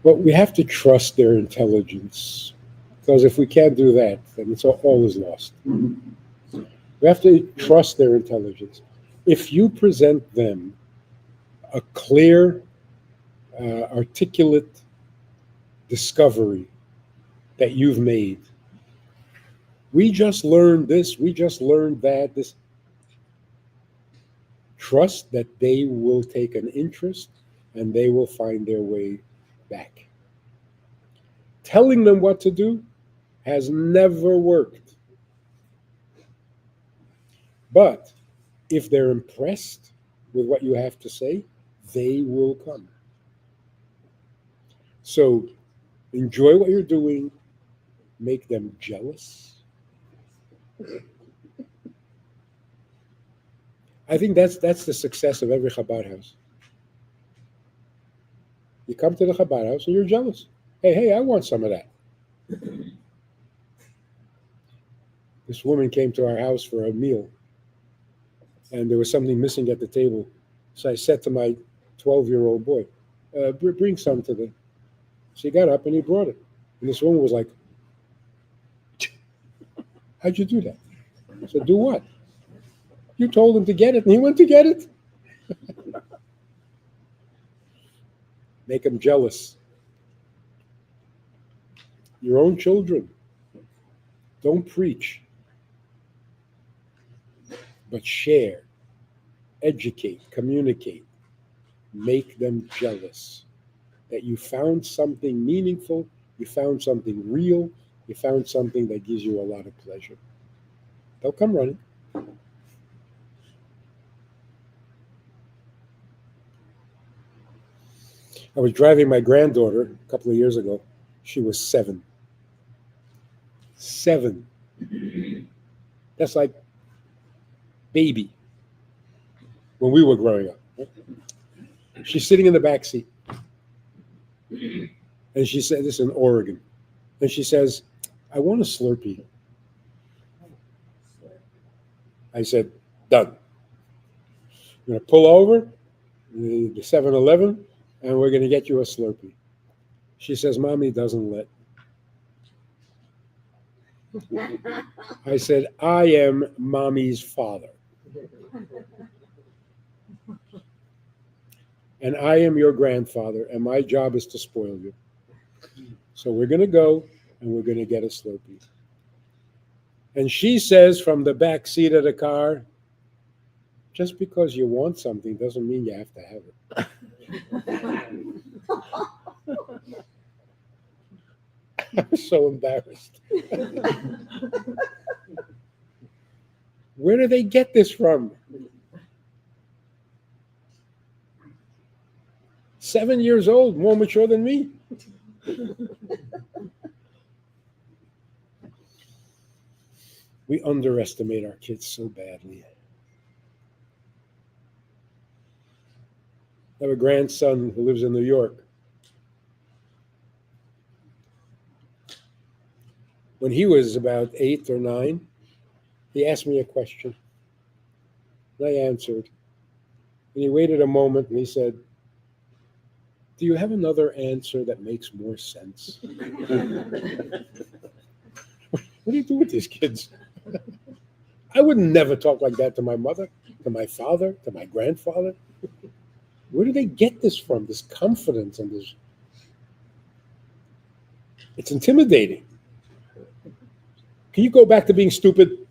Well, we have to trust their intelligence, because if we can't do that, then all is lost. We have to trust their intelligence. If you present them a clear, articulate discovery that you've made, we just learned this, we just learned that, this. Trust that they will take an interest and they will find their way back. Telling them what to do has never worked. But if they're impressed with what you have to say, they will come. So enjoy what you're doing, make them jealous. I think that's the success of every Chabad house. You come to the Chabad house and you're jealous. Hey, I want some of that. This woman came to our house for a meal, and there was something missing at the table. So I said to my 12-year-old boy, bring some to the... So he got up and he brought it. And this woman was like, how'd you do that? I said, do what? You told him to get it, and he went to get it. Make him jealous. Your own children. Don't preach, but share, educate, communicate. Make them jealous that you found something meaningful, you found something real, you found something that gives you a lot of pleasure. They'll come running. I was driving my granddaughter a couple of years ago. She was 7. 7. That's like baby when we were growing up. She's sitting in the back seat. And she said, this is in Oregon. And she says, I want a Slurpee. I said, done. I'm going to pull over the 7-Eleven, and we're going to get you a Slurpee. She says, Mommy doesn't let. I said, I am Mommy's father. And I am your grandfather, and my job is to spoil you. So we're going to go, and we're going to get a Slurpee. And she says from the back seat of the car, just because you want something doesn't mean you have to have it. I was so embarrassed. Where do they get this from? 7 years old, more mature than me. We underestimate our kids so badly. I have a grandson who lives in New York. When he was about 8 or 9, he asked me a question. And I answered. And he waited a moment and he said, do you have another answer that makes more sense? What do you do with these kids? I would never talk like that to my mother, to my father, to my grandfather. Where do they get this from, this confidence and this? It's intimidating. Can you go back to being stupid?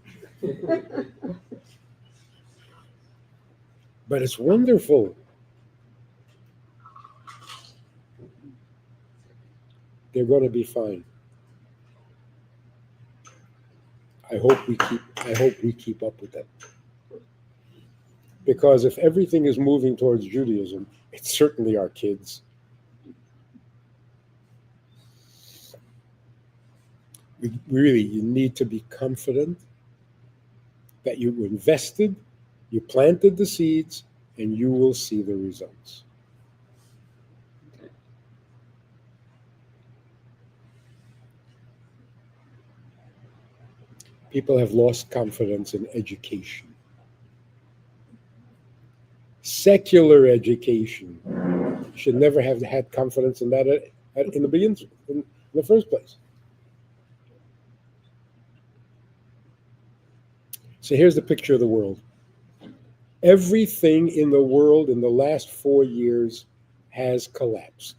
But it's wonderful. They're going to be fine. I hope we keep up with them. Because if everything is moving towards Judaism, It's certainly our kids. You need to be confident that you invested, you planted the seeds, and you will see the results. People have lost confidence in education. Secular education should never have had confidence in that in the beginning, in the first place. So here's the picture of the world. Everything in the world in the last 4 years has collapsed.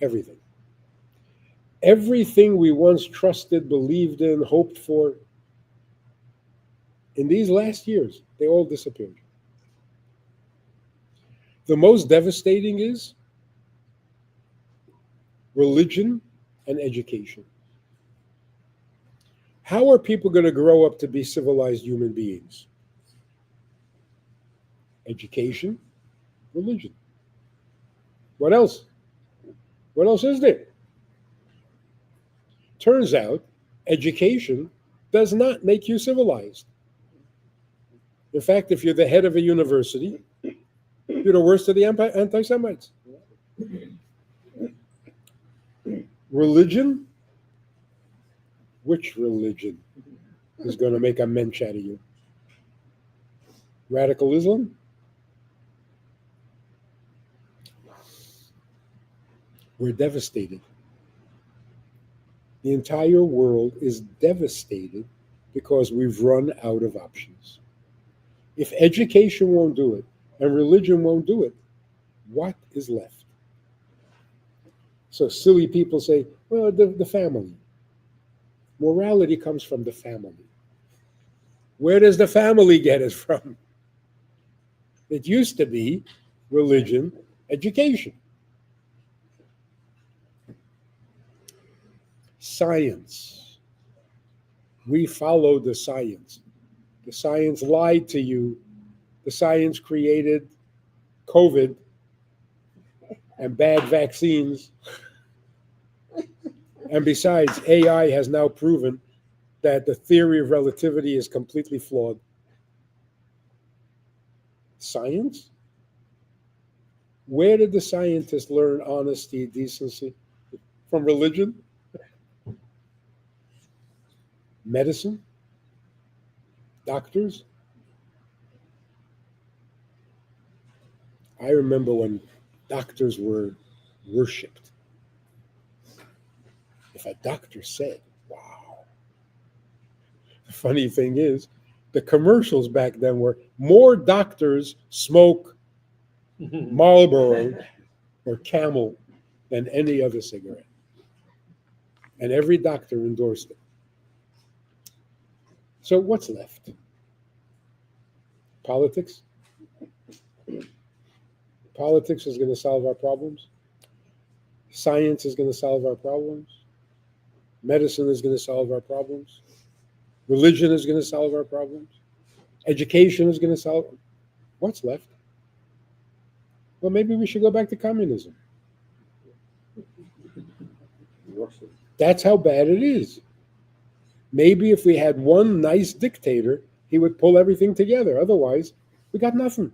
Everything. Everything we once trusted, believed in, hoped for, in these last years, they all disappeared. The most devastating is religion and education. How are people going to grow up to be civilized human beings? Education, religion. What else? What else is there? Turns out, education does not make you civilized. In fact, if you're the head of a university, you're the worst of the anti-Semites. Religion? Which religion is going to make a mensch out of you? Radical Islam? We're devastated. The entire world is devastated because we've run out of options. If education won't do it and religion won't do it, what is left? So silly people say, well, the family. Morality comes from the family. Where does the family get it from? It used to be religion, education. Science. We followed the science. The science lied to you. The science created COVID and bad vaccines. And besides, AI has now proven that the theory of relativity is completely flawed. Science? Where did the scientists learn honesty, decency? From religion? Medicine? Doctors? I remember when doctors were worshipped. If a doctor said, wow. The funny thing is, the commercials back then were more doctors smoke Marlboro or Camel than any other cigarette. And every doctor endorsed it. So what's left? Politics? Politics is going to solve our problems. Science is going to solve our problems. Medicine is going to solve our problems. Religion is going to solve our problems. Education is going to solve. What's left? Well, maybe we should go back to communism. That's how bad it is. Maybe if we had one nice dictator, he would pull everything together. Otherwise, we got nothing.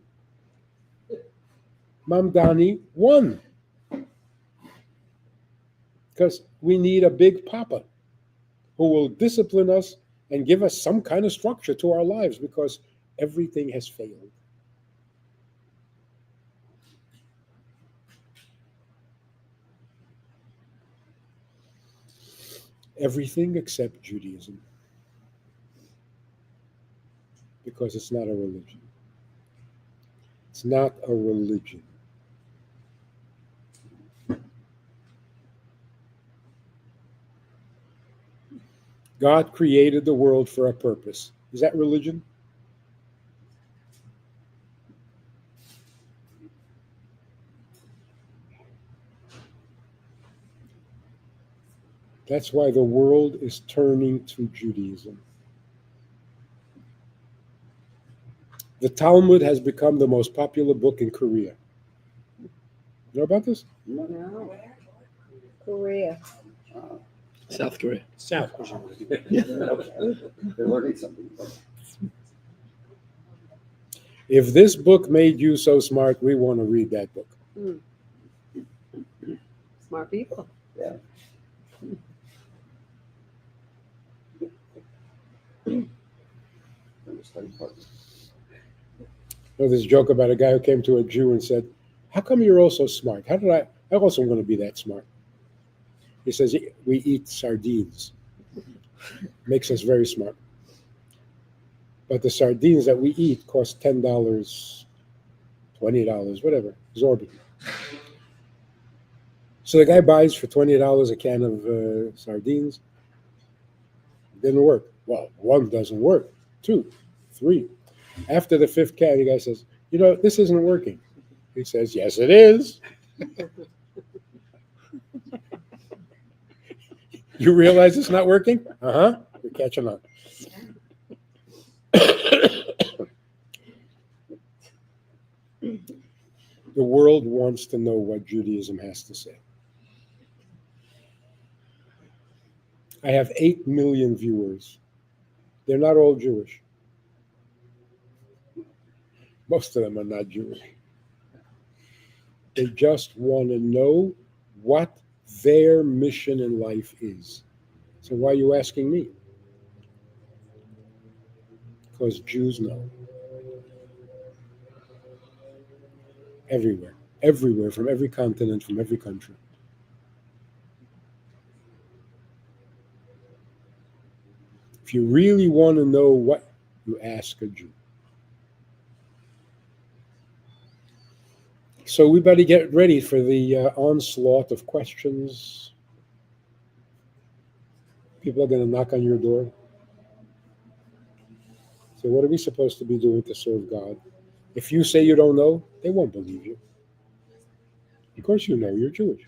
Mamdani won. Because we need a big papa who will discipline us and give us some kind of structure to our lives because everything has failed. Everything except Judaism. Because it's not a religion. It's not a religion. God created the world for a purpose. Is that religion? That's why the world is turning to Judaism. The Talmud has become the most popular book in Korea. You know about this? No. Korea. South Korea. South. They're learning something. If this book made you so smart, we want to read that book. Smart people. Yeah. There's this joke about a guy who came to a Jew and said, "How come you're all so smart? I also want to be that smart." He says, "We eat sardines. Makes us very smart. But the sardines that we eat cost $10, $20, whatever, exorbitant. So the guy buys for $20 a can of sardines. Didn't work. Well, one doesn't work. 2, 3. After the 5th can, the guy says, this isn't working. He says, yes, it is. You realize it's not working? Uh-huh. You're catching on. The world wants to know what Judaism has to say. I have 8 million viewers. They're not all Jewish. Most of them are not Jewish. They just want to know what their mission in life is. So why are you asking me? Because Jews know. Everywhere, from every continent, from every country. If you really want to know what, you ask a Jew. So we better get ready for the onslaught of questions. People are going to knock on your door. So what are we supposed to be doing to serve God? If you say you don't know, they won't believe you. Of course you know, you're Jewish.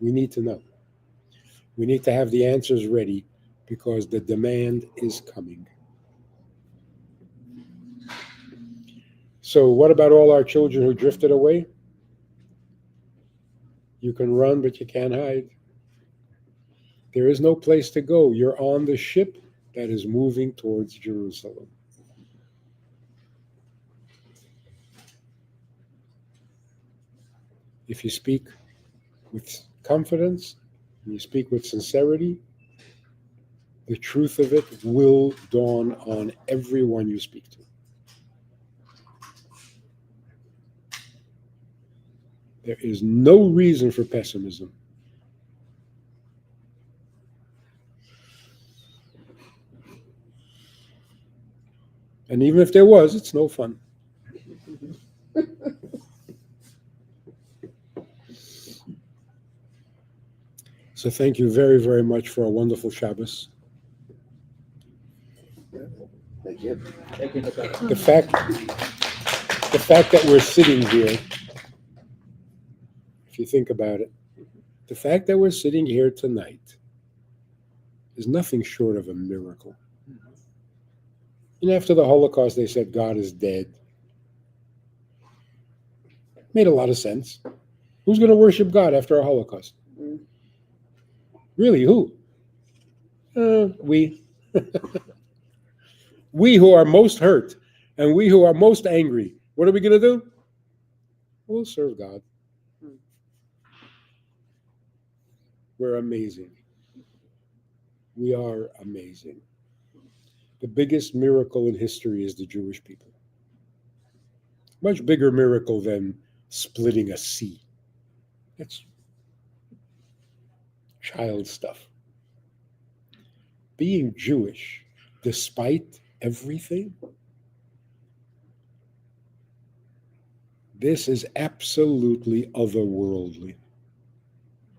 We need to know. We need to have the answers ready because the demand is coming. So what about all our children who drifted away? You can run, but you can't hide. There is no place to go. You're on the ship that is moving towards Jerusalem. If you speak with confidence and you speak with sincerity, the truth of it will dawn on everyone you speak to. There is no reason for pessimism. And even if there was, it's no fun. So thank you very, very much for a wonderful Shabbos. Thank you. Thank you. The fact that we're sitting here, if you think about it, the fact that we're sitting here tonight is nothing short of a miracle. And after the Holocaust, they said God is dead. Made a lot of sense. Who's going to worship God after a Holocaust? Really, who? We. We who are most hurt and we who are most angry, what are we going to do? We'll serve God. We're amazing. We are amazing. The biggest miracle in history is the Jewish people. Much bigger miracle than splitting a sea. That's child stuff. Being Jewish, despite everything, this is absolutely otherworldly.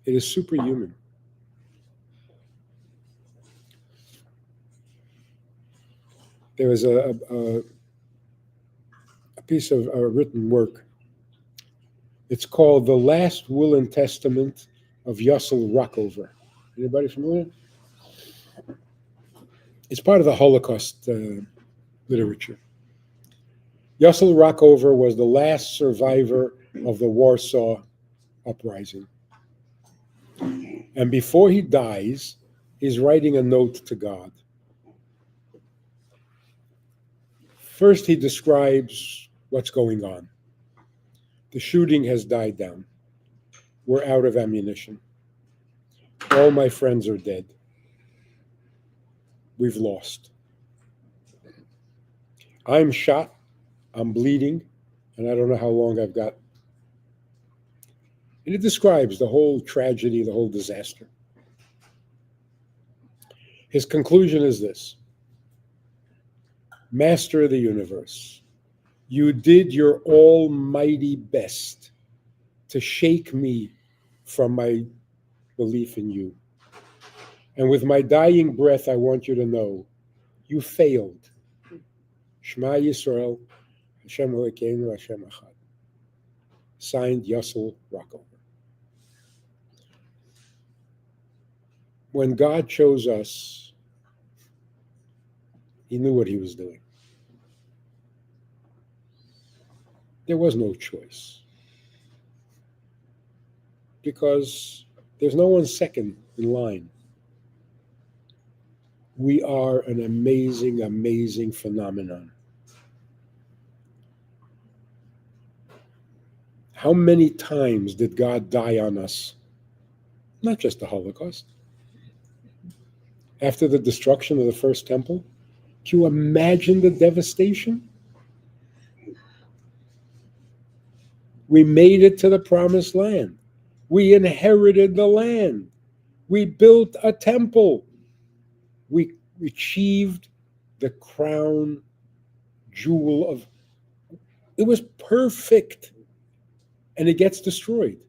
It is superhuman. There was a piece of written work. It's called The Last Will and Testament of Yossel Rockover. Anybody familiar? It's part of the Holocaust literature. Yossel Rockover was the last survivor of the Warsaw Uprising. And before he dies, he's writing a note to God. First, he describes what's going on. The shooting has died down. We're out of ammunition. All my friends are dead. We've lost. I'm shot. I'm bleeding. And I don't know how long I've got. And it describes the whole tragedy, the whole disaster. His conclusion is this: Master of the universe, you did your almighty best to shake me from my belief in you. And with my dying breath, I want you to know, you failed. Shema Yisrael, Hashem Elokeinu, Hashem Echad. Signed, Yussel Rockover. When God chose us, he knew what he was doing. There was no choice. Because there's no one second in line. We are an amazing, amazing phenomenon. How many times did God die on us? Not just the Holocaust. After the destruction of the first temple, can you imagine the devastation? We made it to the promised land. We inherited the land. We built a temple. We achieved the crown jewel of, it was perfect. And it gets destroyed.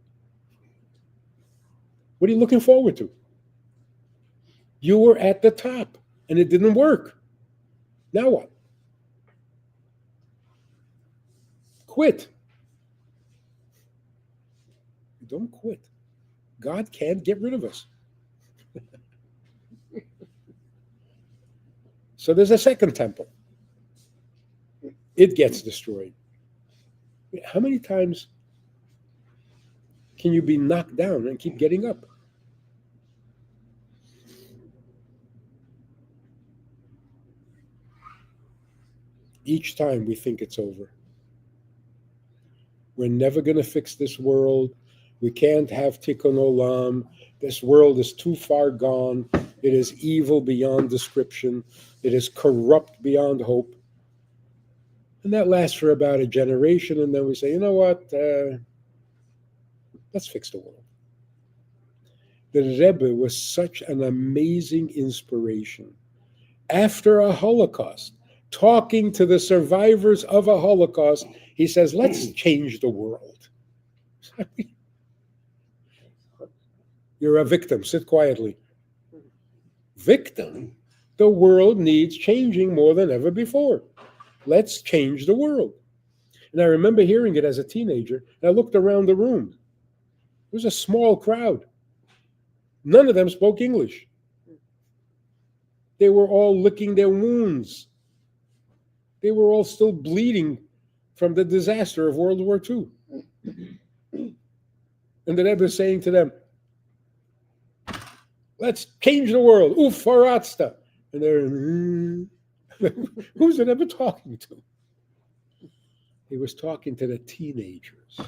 What are you looking forward to? You were at the top and it didn't work. Now what? Quit. Don't quit. God can't get rid of us. So there's a second temple. It gets destroyed. How many times can you be knocked down and keep getting up? Each time we think it's over. We're never going to fix this world. We can't have tikkun olam. This world is too far gone. It is evil beyond description. It is corrupt beyond hope. And that lasts for about a generation, and then we say, you know what? Let's fix the world. The Rebbe was such an amazing inspiration. After a Holocaust, talking to the survivors of a Holocaust, he says, let's change the world. You're a victim. Sit quietly. Victim? The world needs changing more than ever before. Let's change the world. And I remember hearing it as a teenager, and I looked around the room. It was a small crowd. None of them spoke English. They were all licking their wounds. They were all still bleeding from the disaster of World War II. And the Rebbe is saying to them, let's change the world. Ufaratsta. And they're, who's the Rebbe talking to? He was talking to the teenagers.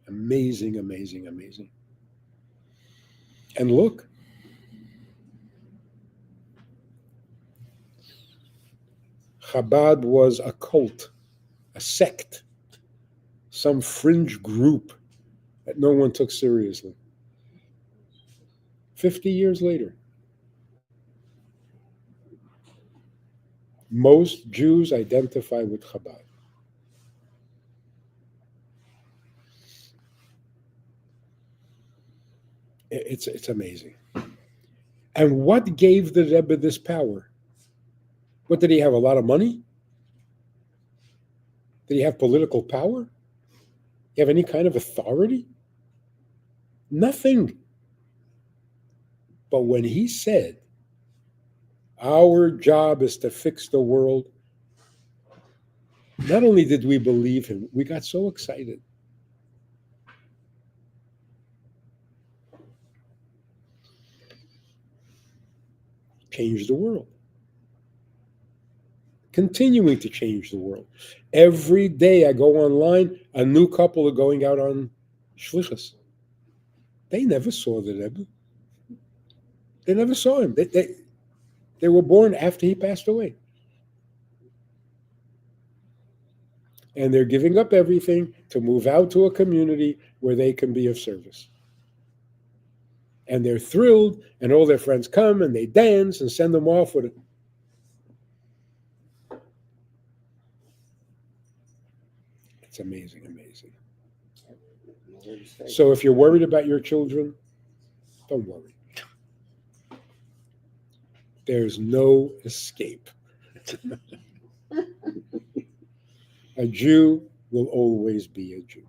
Amazing, amazing, amazing. And look, Chabad was a cult, a sect, some fringe group that no one took seriously. 50 years later, most Jews identify with Chabad. It's amazing. And what gave the Rebbe this power? What, did he have a lot of money? Did he have political power? Did he have any kind of authority? Nothing. But when he said, our job is to fix the world, Not only did we believe him, we got so excited. Changed the world. Continuing to change the world. Every day I go online, a new couple are going out on shlichus. They never saw the Rebbe. They never saw him. They were born after he passed away. And they're giving up everything to move out to a community where they can be of service. And they're thrilled, and all their friends come and they dance and send them off with it. It's amazing, amazing. So if you're worried about your children, don't worry. There's no escape. A Jew will always be a Jew.